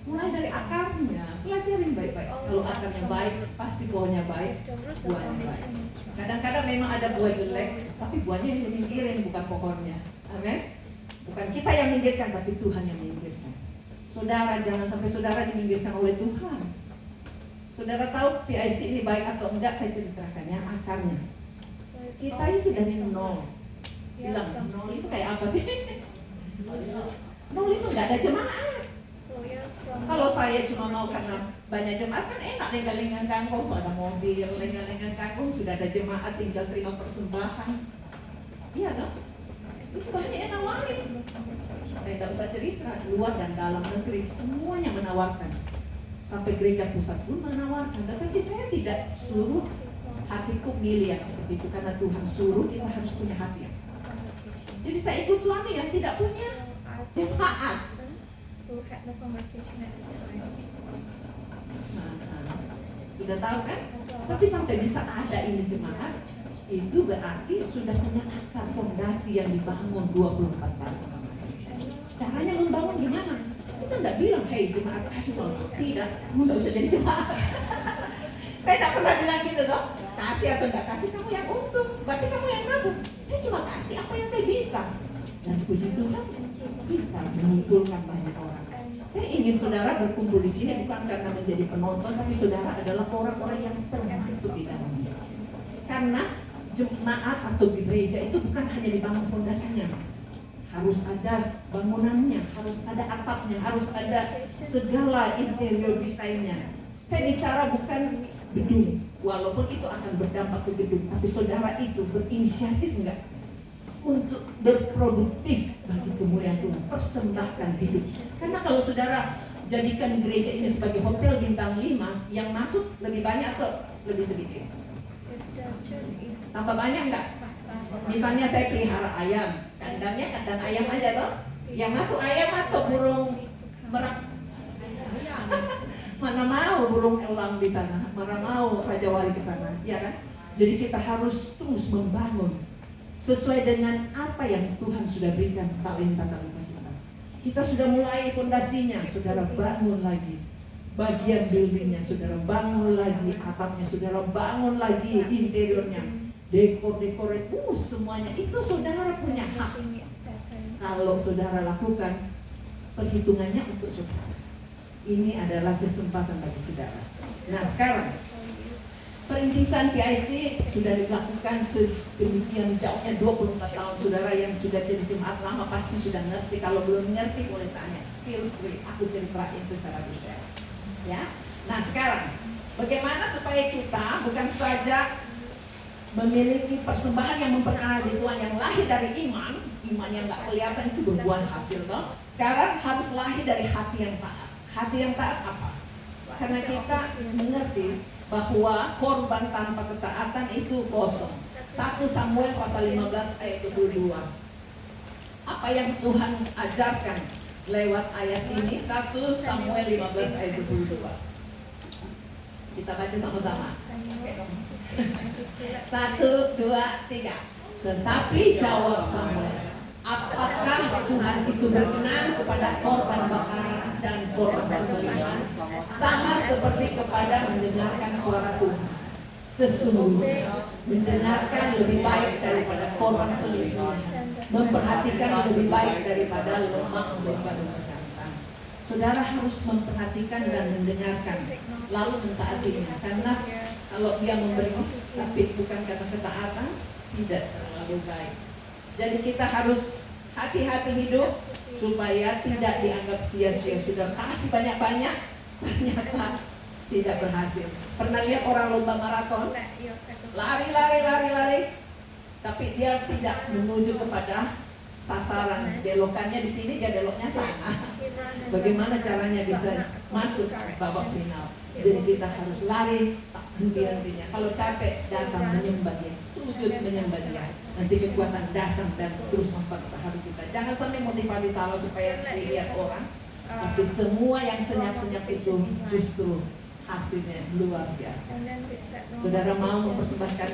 Mulai dari akarnya, pelajarin baik-baik. Kalau akarnya baik, pasti pohonnya baik, buahnya baik. Kadang-kadang memang ada buah jelek, tapi buahnya yang diminggirin, bukan pohonnya. Amin? Bukan kita yang minggirkan, tapi Tuhan yang minggirkan. Saudara, jangan sampai saudara diminggirkan oleh Tuhan. Saudara tahu PIC ini baik atau enggak, saya ceritakan ya akarnya. Kita itu dari nol. Bilang, nol itu kayak apa sih? Nol itu enggak ada jemaat. Kalau saya cuma mau karena banyak jemaat kan enak, lenggang-lenggang kangkung, so ada mobil, lenggang-lenggang kangkung, sudah ada jemaat, tinggal terima persembahan. Iya kan? Itu banyak yang nawarin. Saya tidak usah cerita, luar dan dalam negeri semuanya menawarkan. Sampai gereja pusat pun menawarkan. Tetapi saya tidak suruh hatiku milih yang seperti itu, karena Tuhan suruh kita harus punya hati. Jadi saya ikut suami yang tidak punya jemaat. Sudah tahu kan? Tapi sampai bisa ada ini jemaat, itu berarti sudah punya akar fondasi yang dibangun 24 tahun. Caranya membangun gimana? Kita tidak bilang, hei jemaat kasih tolong. Tidak, kamu tidak usah jadi jemaat. Saya tidak pernah bilang gitu dong. Kasih atau tidak kasih, kamu yang untung. Berarti kamu yang nabung. Saya cuma kasih apa yang saya bisa. Dan puji Tuhan, bisa mengumpulkan banyak orang. Saya ingin saudara berkumpul di sini bukan karena menjadi penonton, tapi saudara adalah orang-orang yang termasuk di dalamnya. Karena jemaat atau gereja itu bukan hanya dibangun fondasinya, harus ada bangunannya, harus ada atapnya, harus ada segala interior desainnya. Saya bicara bukan gedung, walaupun itu akan berdampak ke gedung, tapi saudara itu berinisiatif enggak untuk berproduktif bagi kemuliaan Tuhan, persembahkan hidup. Karena kalau saudara jadikan gereja ini sebagai hotel bintang 5, yang masuk lebih banyak atau lebih sedikit? Tambah banyak enggak? Misalnya saya pelihara ayam, kandangnya kandang ayam aja toh. Yang masuk ayam atau burung merak? Mana mau burung elang di sana, mana mau raja wali ke sana, ya kan? Jadi kita harus terus membangun sesuai dengan apa yang Tuhan sudah berikan talenta-talenta kita. Kita sudah mulai fondasinya, saudara bangun lagi. Bagian buildingnya, saudara bangun lagi. Atapnya, saudara bangun lagi. Interiornya, dekor-dekornya, semuanya. Itu saudara punya hak. Kalau saudara lakukan, perhitungannya untuk saudara. Ini adalah kesempatan bagi saudara. Nah sekarang, perintisan PIC sudah dilakukan sedemikian jauhnya 24 tahun. Saudara yang sudah jadi jemaat lama pasti sudah ngerti. Kalau belum ngerti boleh tanya. Feel free, aku ceritain secara detail. Ya. Nah sekarang, bagaimana supaya kita bukan saja memiliki persembahan yang memperkenalkan Tuhan yang lahir dari iman yang nggak kelihatan itu berbuah hasil toh. Sekarang harus lahir dari hati yang taat. Hati yang taat apa? Karena kita mengerti bahwa korban tanpa ketaatan itu kosong. 1 Samuel pasal 15 ayat 22. Apa yang Tuhan ajarkan lewat ayat ini? 1 Samuel 15 ayat 22. Kita baca sama-sama. 1, 2, 3. Tetapi jawab Samuel, apakah Tuhan itu berkenan kepada korban bakaran dan korban sembelihan sama seperti kepada mendengarkan suara Tuhan? Sesungguhnya mendengarkan lebih baik daripada korban sembelihan, memperhatikan lebih baik daripada lemak domba jantan. Saudara harus memperhatikan dan mendengarkan, lalu mentaatinya. Karena kalau dia memberi tapi bukan karena ketaatan, tidak terlalu baik. Jadi kita harus hati-hati hidup supaya tidak dianggap sia-sia. Sudah kasih banyak-banyak, ternyata tidak berhasil. Pernah lihat orang lomba maraton? Lari, tapi dia tidak menuju kepada sasaran. Belokannya di sini, dia beloknya sana. Bagaimana caranya bisa masuk babak final? Jadi kita harus lari tak henti-hentinya. Kalau capek, datang menyembah Dia, sujud menyembah Dia. Nanti kekuatan datang dan terus mempertahankan kita. Jangan sampai motivasi salah supaya dilihat orang. Tapi semua yang senyap-senyap itu justru hasilnya luar biasa. Saudara mau mempersembahkan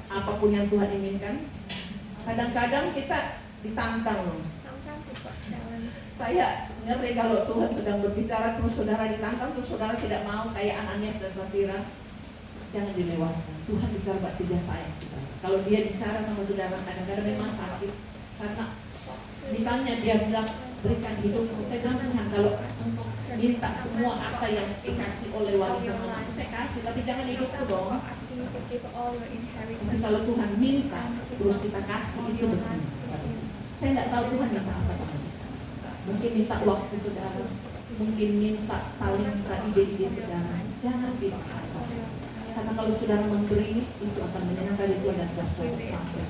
apapun yang Tuhan inginkan? Kadang-kadang kita ditantang loh. Saya ngeri kalau Tuhan sedang berbicara terus saudara ditantang, terus saudara tidak mau kayak Ananias dan Safira. Jangan dilewatkan. Tuhan bicara buat dia sayang saudara. Kalau dia bicara sama saudara kadang-kadang memang sakit. Karena misalnya dia bilang berikan hidupku. Saya bilang Tuhan kalau untuk minta semua harta yang dikasih oleh warisan mamaku saya kasih, tapi jangan hidupku dong. Tapi kalau Tuhan minta terus kita kasih itu benar. Saya tidak tahu Tuhan minta apa sama saudara. Mungkin minta waktu saudara, mungkin minta talenta ide-ide saudara. Jangan minta apa. Karena kalau saudara memberi itu akan menyenangkan Tuhan dan tercatat sampai.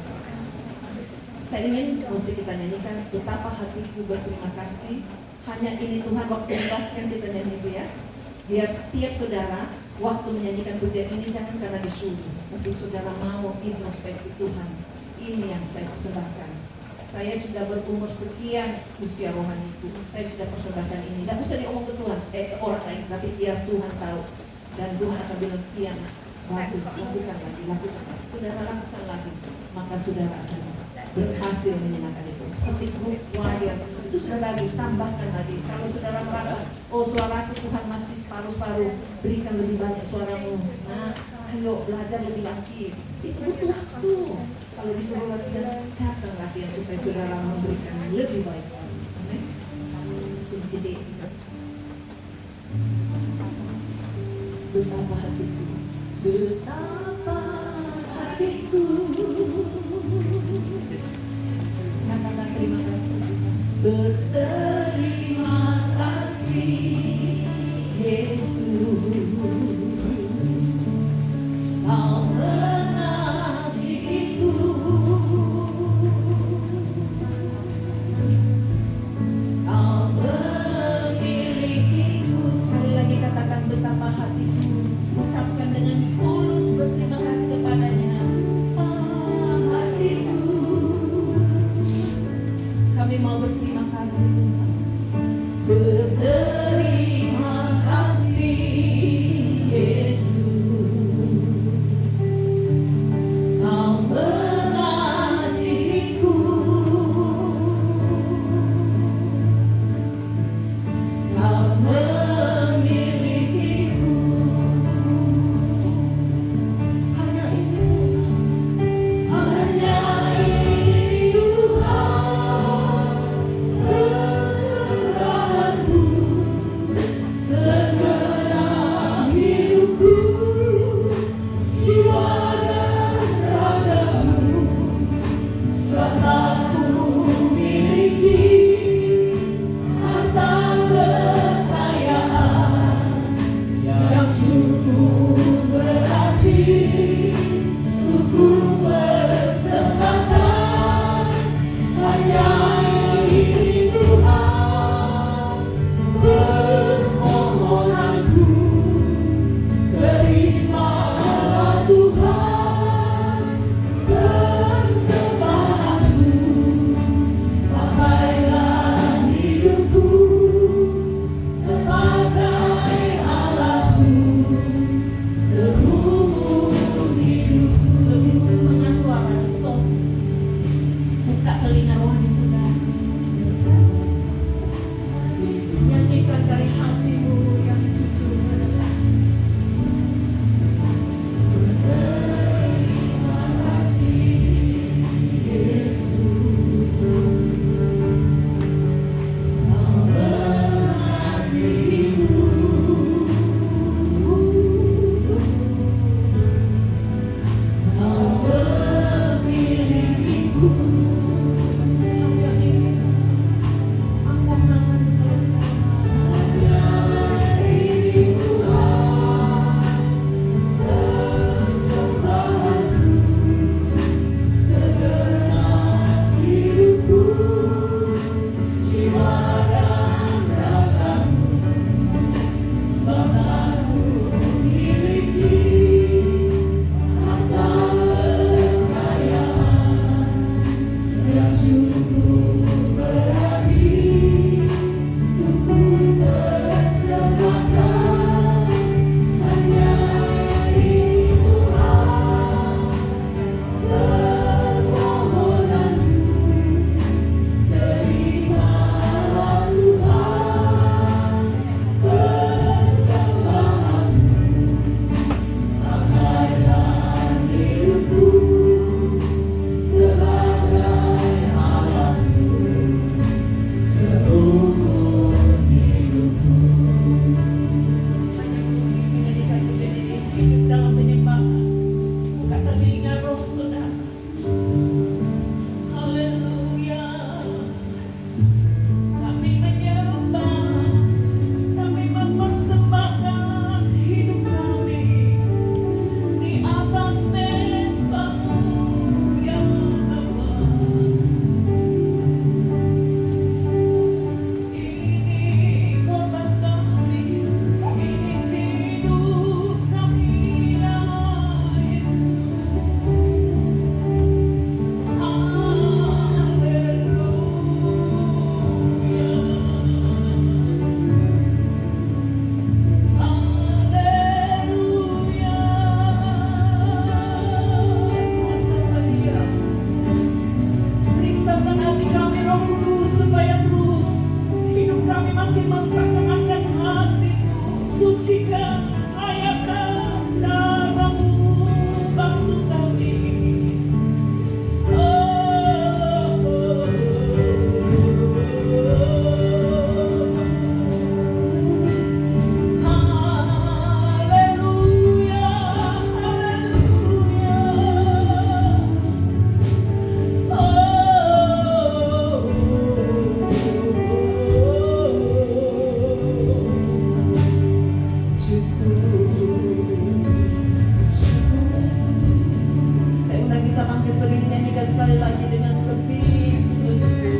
Saya ingin mesti kita nyanyikan betapa hatiku berterima kasih. Hanya ini Tuhan waktu membahaskan kita nyanyi itu ya. Biar setiap saudara waktu menyanyikan pujian ini jangan karena disuruh, tapi saudara mau introspeksi Tuhan. Ini yang saya persembahkan. Saya sudah berumur sekian usia rohaniku, saya sudah persembahkan ini. Tidak usah diomong ke Tuhan, ke orang lain, tapi biar Tuhan tahu. Dan Tuhan akan bilang, iya bagus, lakukan lagi. Saudara lakukan lagi, maka saudara akan berhasil menyenangkan itu. Seperti grup warrior, itu sudah lagi, tambahkan lagi. Kalau saudara merasa, oh suaraku Tuhan masih separuh-separuh, berikan lebih banyak suaramu. Nah, ayo belajar lebih lagi. Itu butuh waktu. Kalau disuruh latihan, datang latihan supaya saudara memberikan lebih baik lagi. Amin. Kunci D. Betapa hatiku, betapa hatiku. Katakan terima kasih. Berterima kasih Yesus. Kau mengasihiku. Kau memilikiku. Sekali lagi katakan betapa hatiku. Ucapkan dengan tulus berterima kasih kepadanya. Hatiku. Kami mau berterima kasih Tuhan. Berterima kasih Yesus. Tuhan, persembahanku, pakailah hidupku sebagai alatku seumur hidupku. Lebih setengah suara, stop. Buka telinga rohani saudara. Nyanyikan dari hatimu yang jujur mendalam. Terima kasih Yesus, Kau mengasihiku, Kau memilikiku. Hanya ini, angkat tangan kalau sekarang. Hanya ini Tuhan, persembahanku, segenap hidupku, jiwa dan ragaku, sebab aku miliki harta kekayaan yang cukup berarti untuk ku persembahkan. Hanya ini Tuhan, permohonanku, terimalah Tuhan persembahanku, pakailah hidupku sebagai alatku seumur hidupku. Hanya musik menyanyikan pujian ini hidup dalam penyembahan. Buka telinga roh saudara. Haleluya. Kami menyembah, kami mempersembahkan hidup kami di atas mezbamu yang abadi. Ini korban kami, ini hidup kami ya Yesus. Haleluya. Terus sama Dia. Periksakan hati kami Roh Kudus supaya terus hidup kami makin memperkenankan hati-Mu. Sucikan, layakkan darah-Mu, basuh kami. Haleluya, haleluya. Saya udah bisa bangkit berdiri nyanyikan sekali lagi dengan lebih sungguh-sungguh.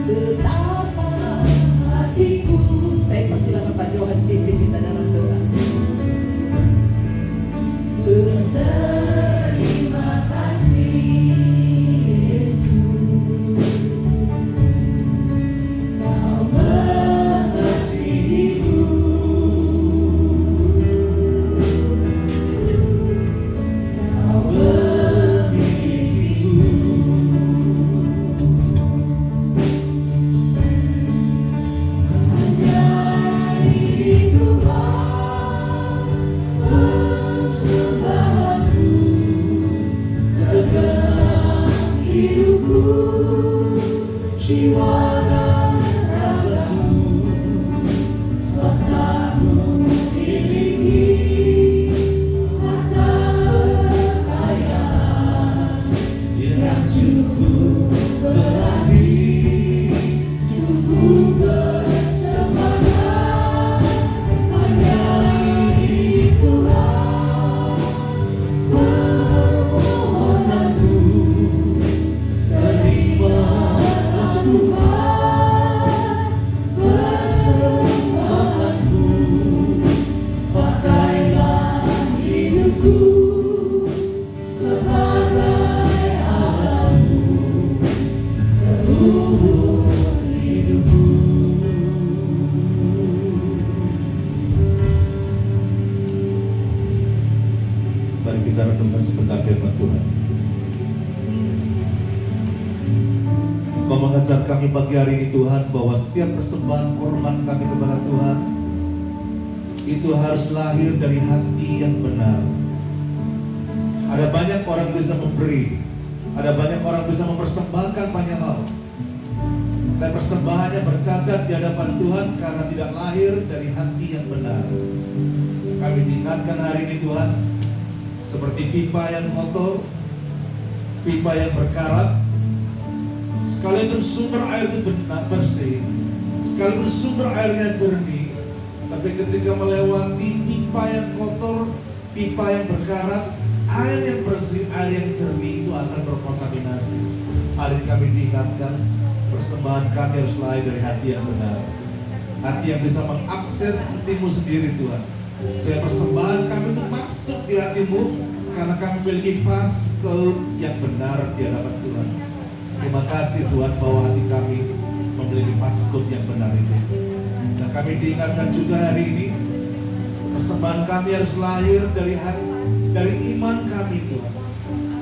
Betapa hatiku Saya persilakan Pak Johan pimpin kita dalam doa. berterima kasih Yesus, Kau mengasihiku, Kau memilikiku. Hanya ini Tuhan, persembahanku, segenap hidupku, jiwa dan ragaku, sebab aku miliki harta kekayaan yang cukup berarti untuk ku persembahkan. Hanya ini Tuhan, permohonanku, terimalah Tuhan Mari kita renungkan sebentar firman Tuhan. Engkau mengajar kami pagi hari ini Tuhan, bahwa setiap persembahan korban kami kepada Tuhan itu harus lahir dari hati yang benar. Ada banyak orang bisa memberi, ada banyak orang bisa mempersembahkan banyak hal, dan persembahannya bercacat di hadapan Tuhan karena tidak lahir dari hati yang benar. Kami diingatkan hari ini Tuhan, seperti pipa yang kotor, pipa yang berkarat, sekalipun sumber air itu benar bersih, sekalipun sumber airnya jernih, tapi ketika melewati pipa yang kotor, pipa yang berkarat, air yang bersih, air yang jernih itu akan berkontaminasi. Hari ini kami diingatkan, persembahan kami harus lahir dari hati yang benar, hati yang bisa mengakses hatimu sendiri Tuhan. Sehingga persembahan kami itu masuk di hatimu, karena kami memiliki passcode yang benar di hadapan Tuhan. Terima kasih Tuhan bahwa hati kami memiliki passcode yang benar itu. Dan kami diingatkan juga hari ini, persembahan kami harus lahir dari iman kami Tuhan.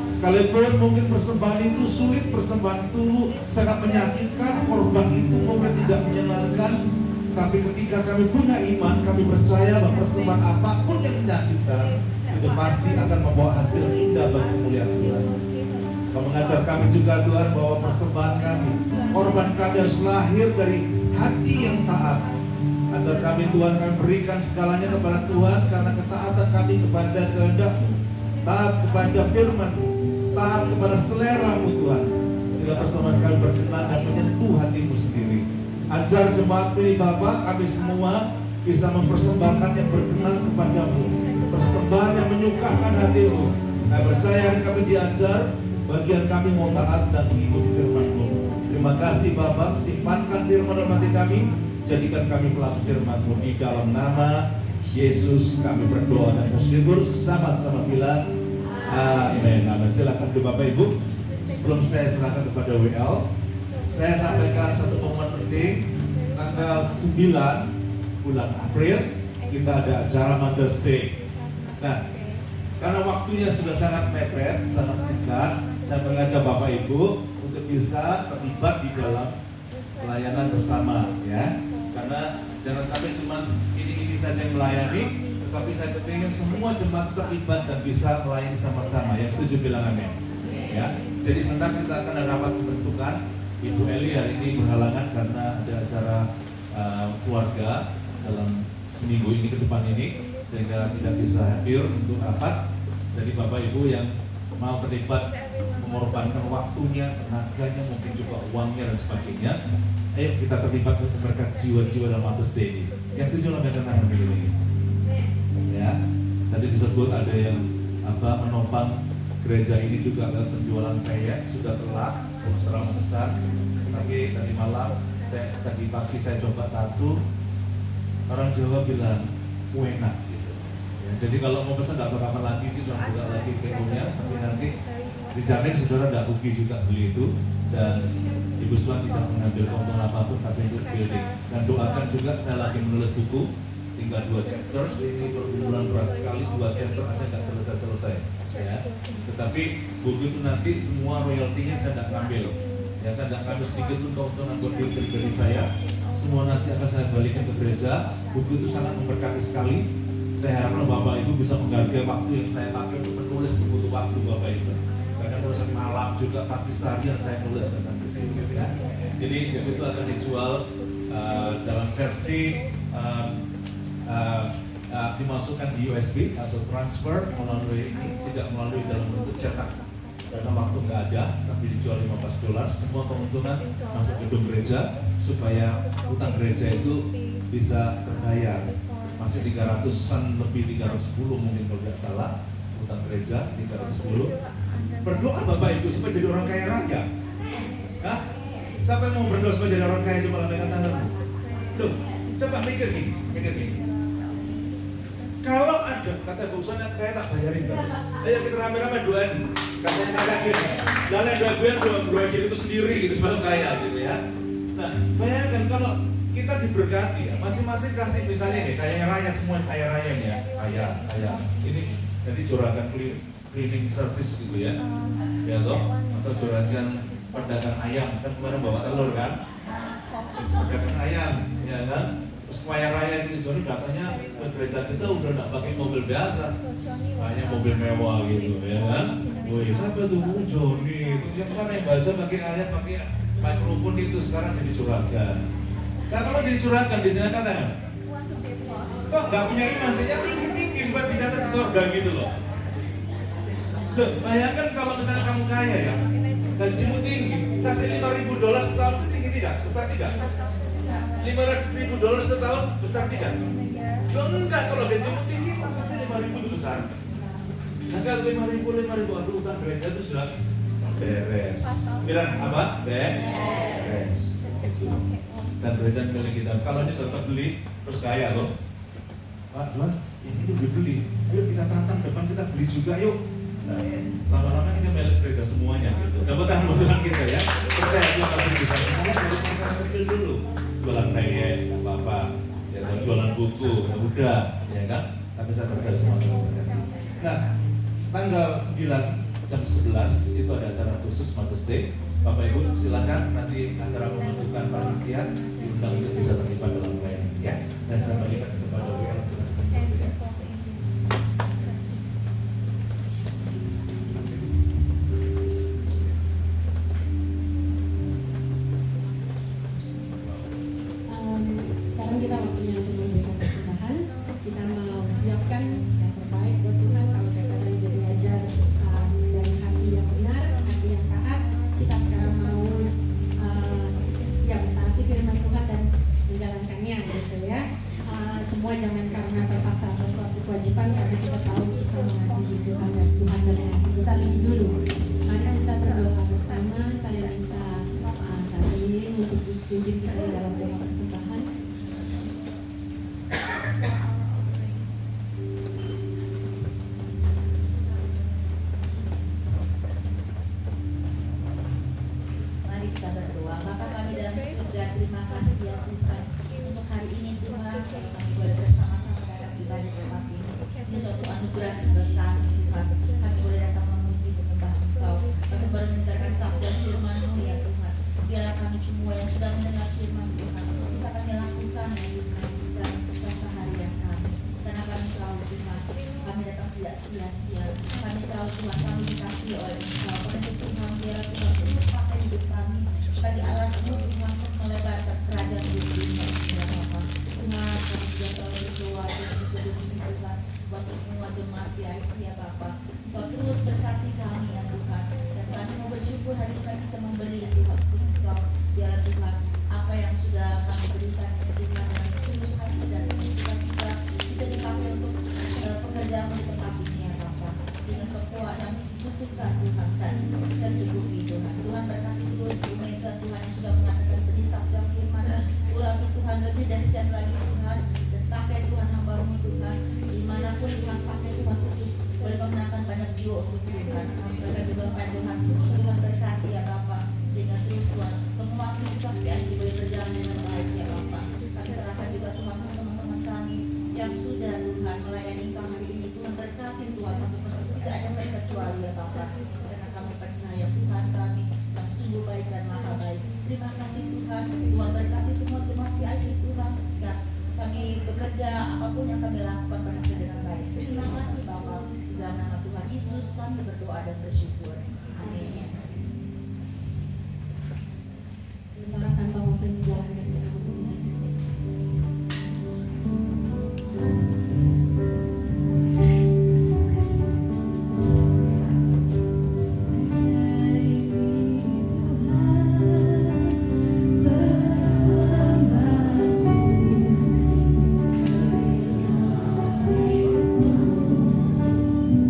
Sekalipun mungkin persembahan itu sulit, persembahan itu sangat menyakitkan, korban itu mungkin tidak menyenangkan, tapi ketika kami punya iman, kami percaya bahwa persembahan apapun yang menyakitkan itu pasti akan membawa hasil indah bagi kemuliaan Tuhan. Kau mengajar kami juga Tuhan bahwa persembahan kami, korban kami harus lahir dari hati yang taat. Ajar kami Tuhan, kami berikan segalanya kepada Tuhan karena ketaatan kami kepada kehendak-Mu, taat kepada firman-Mu, taat kepada selera-Mu Tuhan, sehingga persembahan kami berkenan dan menyentuh hati-Mu sendiri. Ajar jemaat ini Bapa, kami semua bisa mempersembahkan yang berkenan kepada-Mu, persembahan yang menyukakan hati-Mu. Kami percaya hari kami diajar, bagian kami mau taat dan mengikuti firman-Mu. Terima kasih Bapa, simpankan firman dalam hati kami, jadikan kami pelaku firman-Mu. Di dalam nama Yesus kami berdoa dan bersyukur, sama-sama bilang amin. Amin. Silakan dulu Bapak Ibu. Sebelum saya serahkan kepada WL, saya sampaikan satu momen penting. Tanggal 9 bulan April kita ada acara Mother's Day. Nah, karena waktunya sudah sangat mepet, sangat singkat, saya mengajak Bapak Ibu untuk bisa terlibat di dalam pelayanan bersama, ya. Karena jangan sampai cuma ini saja yang melayani, tetapi saya ingin semua jemaat terlibat dan bisa melayani sama-sama. Yang setuju bilang amin. Ya. Jadi sebentar kita akan ada rapat pembentukan. Ibu Eli hari ini berhalangan karena ada acara keluarga dalam seminggu ini ke depan ini, sehingga tidak bisa hadir untuk rapat. Jadi Bapak Ibu yang mau terlibat, mengorbankan waktunya, tenaganya, mungkin juga uangnya dan sebagainya, ayo kita terlibat untuk memberkati jiwa-jiwa dalam Mother's Day ini. Yang setuju lambaikan tangan dulu. Ya, tadi disebut ada yang menopang gereja ini juga ada penjualan peyek, sudah telat, sekarang besar. Tapi tadi malam, tadi pagi saya coba satu, orang Jawa bilang enak gitu. Ya, jadi kalau mau pesan nggak kapan lagi sih, cuma buka lagi PO-nya, tapi nanti dijamin saudara nggak rugi juga beli itu. Dan Ibu Suan tidak mengambil keuntungan apapun, tapi untuk building. Dan doakan juga, saya lagi menulis buku, tinggal 2 chapter, ini pergumulan berat sekali, 2 chapter aja nggak selesai-selesai. Ya. Tetapi buku itu nanti semua royaltinya saya tidak ngambil. Ya, saya tidak ngambil sedikit pun keuntungan buat diri pribadi saya. Semua nanti akan saya balikan ke gereja. Buku itu sangat memberkati sekali. Saya harapkan Bapak Ibu bisa menghargai waktu yang saya pakai untuk menulis, butuh waktu Bapak Ibu. Karena terus malam juga pagi seharian saya nulis tentang itu. Ya. Jadi buku itu akan dijual dalam versi dimasukkan di USB atau transfer melalui ini, tidak melalui dalam bentuk cetak karena waktu nggak ada, tapi dijual $15. Semua keuntungan masuk gedung gereja supaya utang gereja itu bisa terbayar. Masih 300-an lebih, 310 mungkin kalau tidak salah utang gereja 310. Berdoa Bapak Ibu supaya jadi orang kaya raya. Hah? Siapa yang mau berdoa supaya jadi orang kaya? Coba lambaikan tanganmu. Loh, coba mikir gini. Kalau ada, kata Bu Sana, kayak tak bayarin kan? Ayo kita rame-rame doain. Katanya kakak gini, jalan doain diri itu sendiri gitu, sebab kaya gitu ya. Nah, bayangkan kalau kita diberkati ya, masing-masing kasih misalnya nih, kaya raya semua kaya raya nih ya, kaya. Ini Jadi juragan cleaning service gitu ya, ya toh, atau juragan pedagang ayam, kan kemarin bawa telur kan, pedagang ayam, ya kan. Terus kaya raya gitu, jadi datanya ke gereja kita udah nggak pakai mobil biasa, hanya mobil mewah gitu, ya kan. Wih, siapa tuh Joni? Itu yang mana yang baca pakai ayat, pakai mikrofon itu sekarang jadi juragan. Saya kalau jadi juragan di sini katakan, kok nggak punya iman sih? Yang tinggi buat dicatat di surga gitu loh. Loh, bayangkan kalau misalnya kamu kaya ya, gajimu tinggi, kasih $5.000 setahun itu tinggi tidak? Besar tidak? $5.000 setahun besar tidak? Loh enggak, kalau gajimu tinggi masa sih 5.000 itu besar? Nah kalau 5.000, aduh utang gereja itu sudah beres. Bilang apa? Beres. Dan gereja milik kita. Kalau ini sudah beli, terus kaya loh. Pak Juan, ini beli. Yuk kita tantang depan, kita beli juga yuk. Nah, lama-lama kita milik gereja semuanya gitu. Dapat tangan kita ya. Percaya Tuhan pasti bisa. Misalnya dari orang kecil dulu, jualan peyek, apa-apa, ya jualan buku, ya udah, ya kan. Tapi saya percaya semuanya. Nah, tanggal 9 jam 11 itu ada acara khusus Mother's Day. Bapak Ibu silakan nanti acara pembentukan panitia diundang untuk bisa terlibat dalam pelayanan ya. Dan saya berikan kepada WL untuk sepertinya. Sekarang kita waktunya untuk memberikan persembahan. Kita mau siapkan yang terbaik buat Tuhan. Kalau kadang jadi ajar dari hati yang benar, hati yang taat. Kita sekarang mau mentaati firman Tuhan dan menjalankannya gitu ya. Semua jangan karena terpaksa atau suatu kewajiban, karena kita tahu kita mengasihi Tuhan dan Tuhan mengasihi kita lebih dulu. Mari kita berdoa bersama. Saya minta saat ini untuk dipimpin kita dalam doa persembahan. Mari kita berdoa. Bapa kami dalam surga, terima kasih ya Tuhan untuk hari ini Tuhan, kami boleh bersama-sama dalam ibadah umat ini. Ini suatu anugerah bagi kami Tuhan. Kami boleh datang memuji menyembah Engkau. Kami boleh mendengarkan sabda firman-Mu ya Tuhan. Biarlah kami semua yang sudah mendengar firman Tuhan bisa kami lakukan ya Tuhan dalam keseharian kami. Karena kami tahu Tuhan, kami datang tidak sia-sia. Kami tahu Tuhan, kami dikasihi oleh Engkau. Oleh itu Tuhan, biarlah Tuhan terus pakai hidup kami sebagai alat Tuhan untuk melebarkan kerajaan di dunia ya Bapa. Tuhan, kami sudah tahu berdoa dan Tuhan buat semua jemaat PIC ya Bapa. Engkau terus berkati kami ya Tuhan. Dan kami mau bersyukur hari ini kami bisa memberi Tuhan untuk Engkau. Biarlah Tuhan, apa yang sudah kami berikan ya Tuhan dengan tulus hati dan sukacita bisa dipakai untuk pekerjaan di tempat ini ya Bapa. Sehingga semua yang dibutuhkan Tuhan saat ini dan cukupi Tuhan. Tuhan berkati terus Mega Tuhan yang sudah mengatakan benih sabda firman. Urapi Tuhan lebih dahsyat lagi Tuhan, dan pakai Tuhan hamba-Mu Tuhan. Dimanapun Tuhan pakai Tuhan terus boleh memenangkan banyak jiwa untuk Tuhan. Bahkan juga Tuhan terus Tuhan berkati ya Bapa, sehingga terus Tuhan semua aktivitas PIC boleh berjalan dengan baik ya Bapa. Kami serahkan juga Tuhan teman-teman kami yang sudah Tuhan melayani Engkau hari ini. Tuhan berkati Tuhan satu persatu, tidak ada terkecuali ya Bapa. Karena kami percaya Tuhan kami yang sungguh baik dan maha baik. Terima kasih Tuhan. Tuhan berkati semua jemaat PIC Tuhan. Ya, kami bekerja apapun yang kami lakukan berhasil dengan baik. Terima kasih Bapa. Dalam nama Tuhan Yesus kami berdoa dan bersyukur. Amin. Sementara kantong offering dijalankan dengan puji.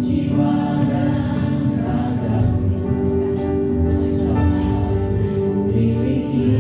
Jiwa dan ragaku bersama miliki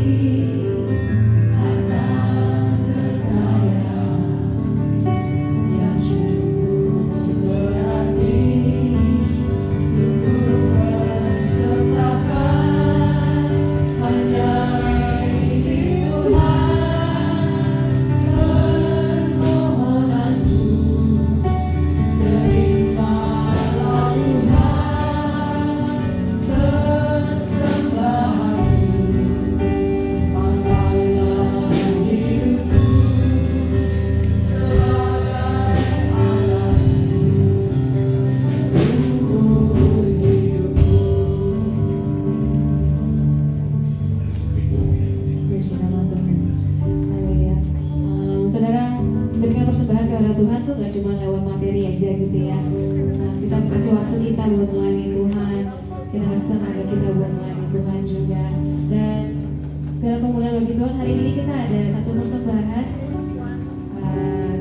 satu persembahan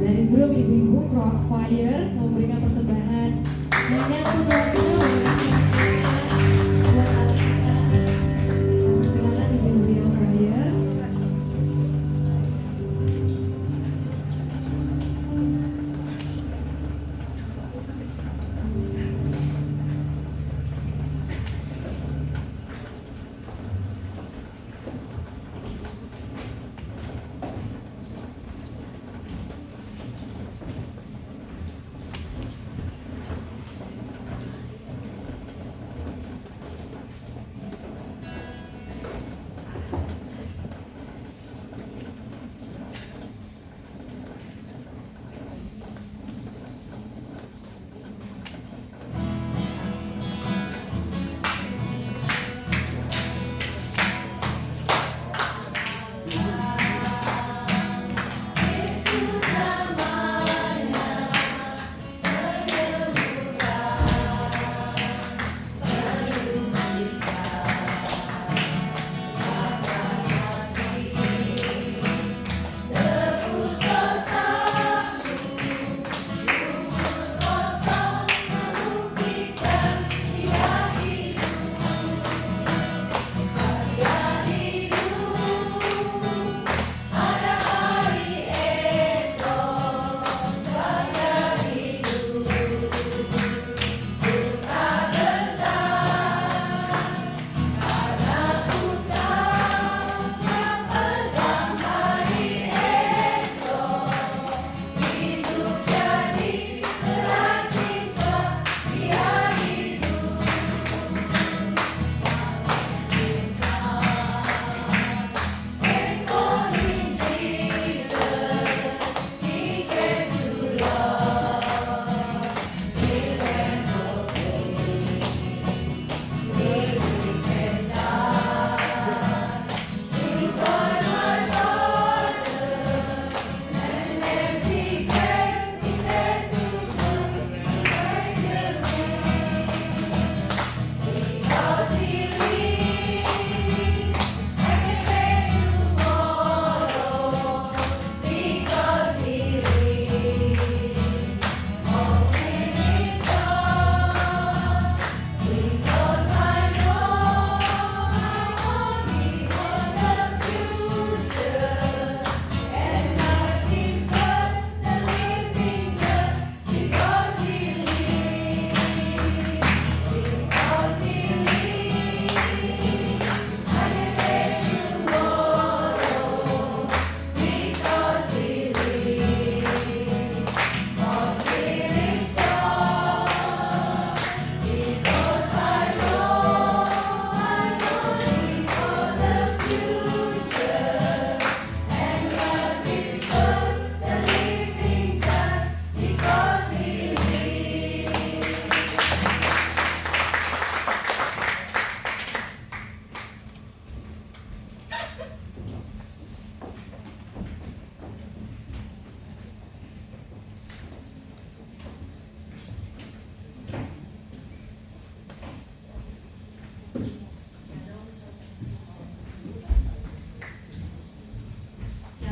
dari grup ibu-ibu choir memberikan persembahan nyanyian untuk Tuhan kita buat alat kita. Silakan ibu-ibu yang choir.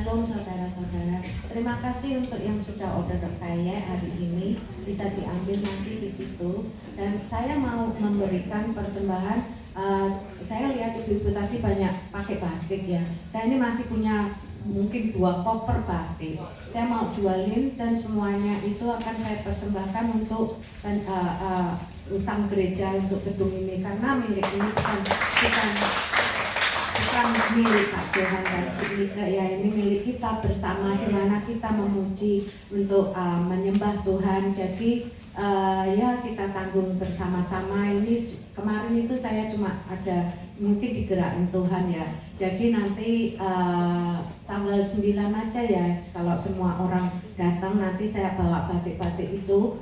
Shalom saudara-saudara, terima kasih untuk yang sudah order kaya hari ini, bisa diambil nanti di situ. Dan saya mau memberikan persembahan. Saya lihat ibu-ibu tadi banyak pakai batik ya. Saya ini masih punya mungkin 2 koper batik. Saya mau jualin dan semuanya itu akan saya persembahkan untuk utang gereja untuk gedung ini, karena milik ini bukan milik Pak Johan dan Cik ya, ini milik kita bersama, di mana kita memuji untuk menyembah Tuhan. Jadi ya kita tanggung bersama-sama. Ini kemarin itu saya cuma ada mungkin digerakin Tuhan ya. Jadi nanti tanggal 9 aja ya, kalau semua orang datang nanti saya bawa batik-batik itu.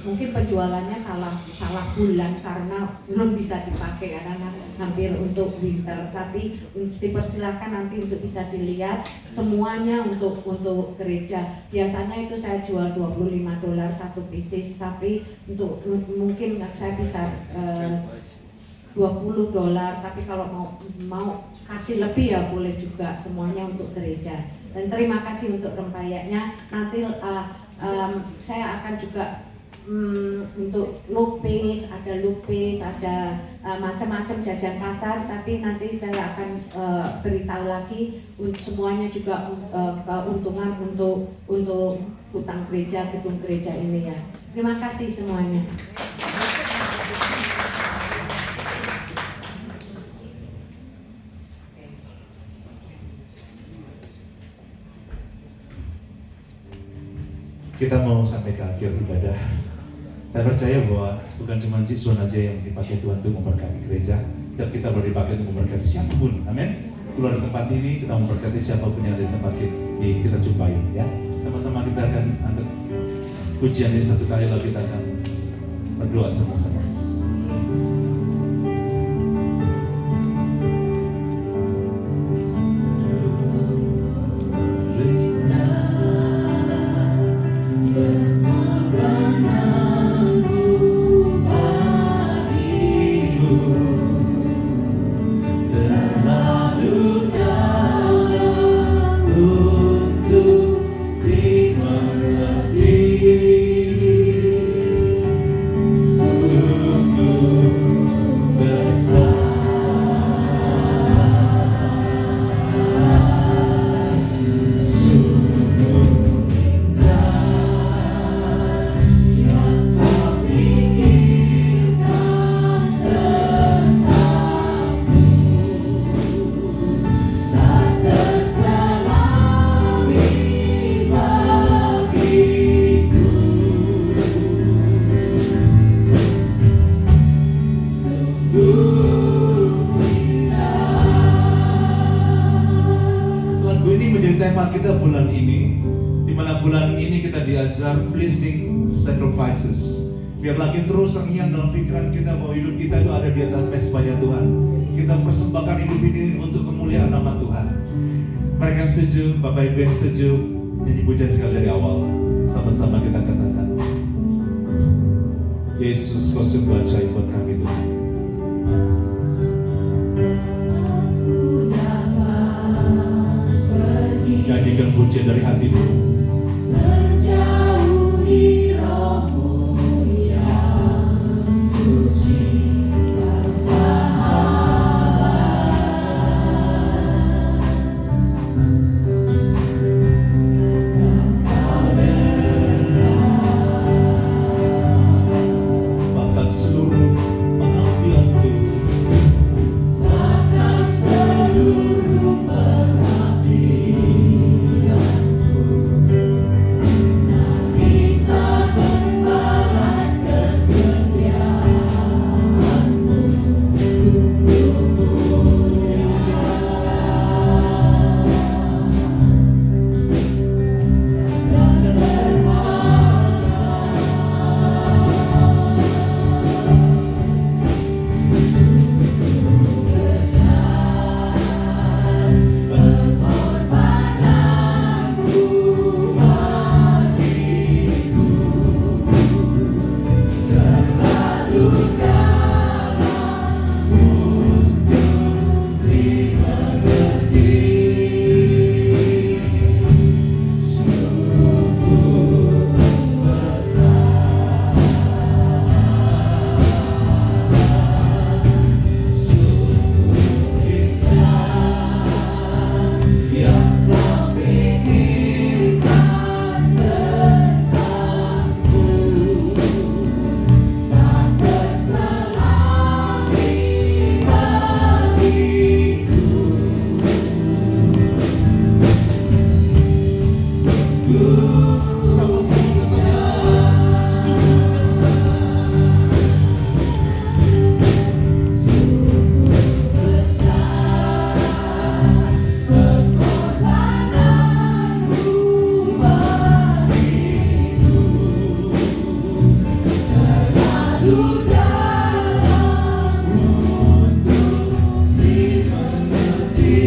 Mungkin penjualannya salah bulan karena belum bisa dipakai karena hampir untuk winter, tapi dipersilakan nanti untuk bisa dilihat semuanya untuk gereja. Biasanya itu saya jual $25 satu pieces, tapi untuk mungkin saya bisa $20, tapi kalau mau kasih lebih ya boleh juga, semuanya untuk gereja. Dan terima kasih untuk rempayanya. Nanti saya akan juga untuk lupis, ada macam-macam jajan pasar, tapi nanti saya akan beritahu lagi semuanya juga keuntungan untuk utang gereja, gedung gereja ini ya. Terima kasih semuanya. Kita mau sampai ke akhir ibadah. Saya percaya bahwa bukan cuma Jiksun aja yang dipakai Tuhan untuk memberkati gereja, setiap kita boleh dipakai untuk memberkati siapapun. Amin. Keluar dari tempat ini kita memberkati siapapun yang ada di tempat ini kita jumpai ya. Sama-sama kita akan angkat pujian ini satu kali, lalu kita akan berdoa sama-sama. Kita bulan ini, di mana bulan ini kita diajar pleasing sacrifices. Biar lagi terus terngiang dalam pikiran kita bahwa hidup kita itu ada di atas mesbahnya Tuhan. Kita persembahkan hidup ini untuk kemuliaan nama Tuhan. Mereka setuju, Bapak Ibu yang setuju, nyanyi pujian sekali dari awal. Sama-sama kita katakan, Yesus kau sungguh ajaib buat kami Tuhan. Nyanyikan pujian dari hatimu. Menjauhi rohmu yang suci, bahkan seluruh pengabdianku, bahkan seluruh bisa membalas kesetiaanmu. Sungguh mulia dan berharga. Sungguh besar pengorbananmu bagiku, terlalu dalam untuk dimengerti. Sungguh besar, sungguh indah yang kau pikirkan tentangku, tak terselangi bagiku. Sama-sama katakan, sungguh besar, sungguh besar pengorbananmu bagiku, terlalu dalam untuk dimengerti.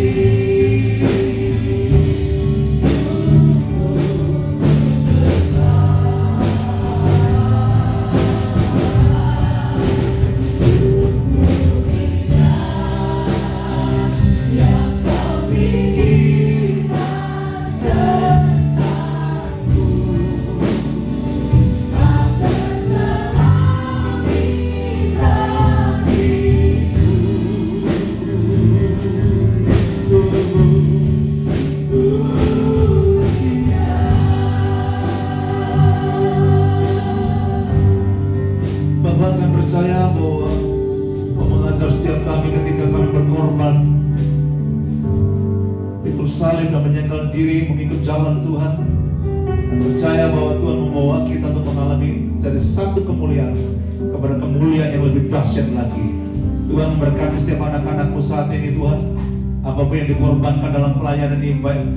Sungguh besar, sungguh menyangkal diri mengikut jalan Tuhan, dan percaya bahwa Tuhan membawa kita untuk mengalami dari satu kemuliaan kepada kemuliaan yang lebih dahsyat lagi. Tuhan memberkati setiap anak-anakmu saat ini Tuhan. Apapun yang dikorbankan dalam pelayanan ini, baik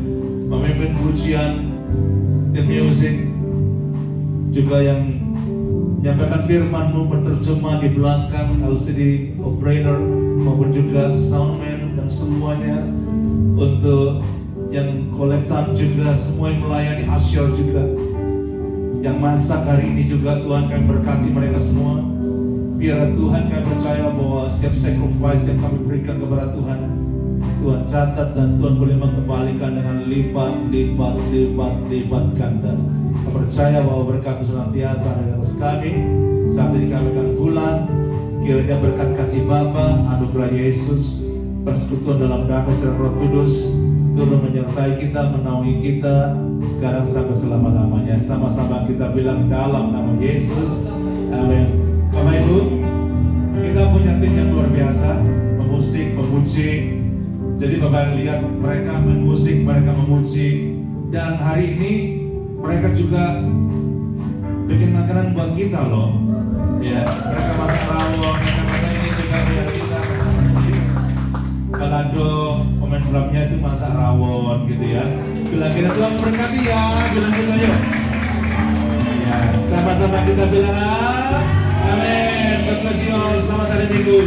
memimpin pujian, the music, juga yang menyampaikan firman-Mu, penterjemah di belakang, LCD operator, maupun juga soundman dan semuanya, untuk yang kolektan juga, semua yang melayani asyur juga, yang masak hari ini juga. Tuhan, kami berkati mereka semua. Biar Tuhan, kami percaya bahwa setiap sacrifice yang kami berikan kepada Tuhan, Tuhan catat dan Tuhan boleh mengembalikan dengan lipat ganda. Kami percaya bahwa berkat senantiasa ada di atas kami. Saat ini kami akan pulang. Kiranya berkat kasih Bapa, anugerah Yesus, persekutuan dalam damai serta Roh Kudus turun menyertai kita, menaungi kita sekarang sampai selama-lamanya. Sama-sama kita bilang dalam nama Yesus. Amin. Bapak Ibu, kita punya tim yang luar biasa, pemusik, pemuji. Jadi Bapak lihat mereka memusik, mereka memuji, dan hari ini mereka juga bikin makanan buat kita loh. Ya, mereka masak rawon, mereka masak ini juga biar kita. Balado, pemain drumnya itu masak rawon gitu ya. Bilang kita Tuhan berkati ya, bilang kita yuk. Ya, sama-sama kita bilang amin. God bless you all. Selamat hari Minggu.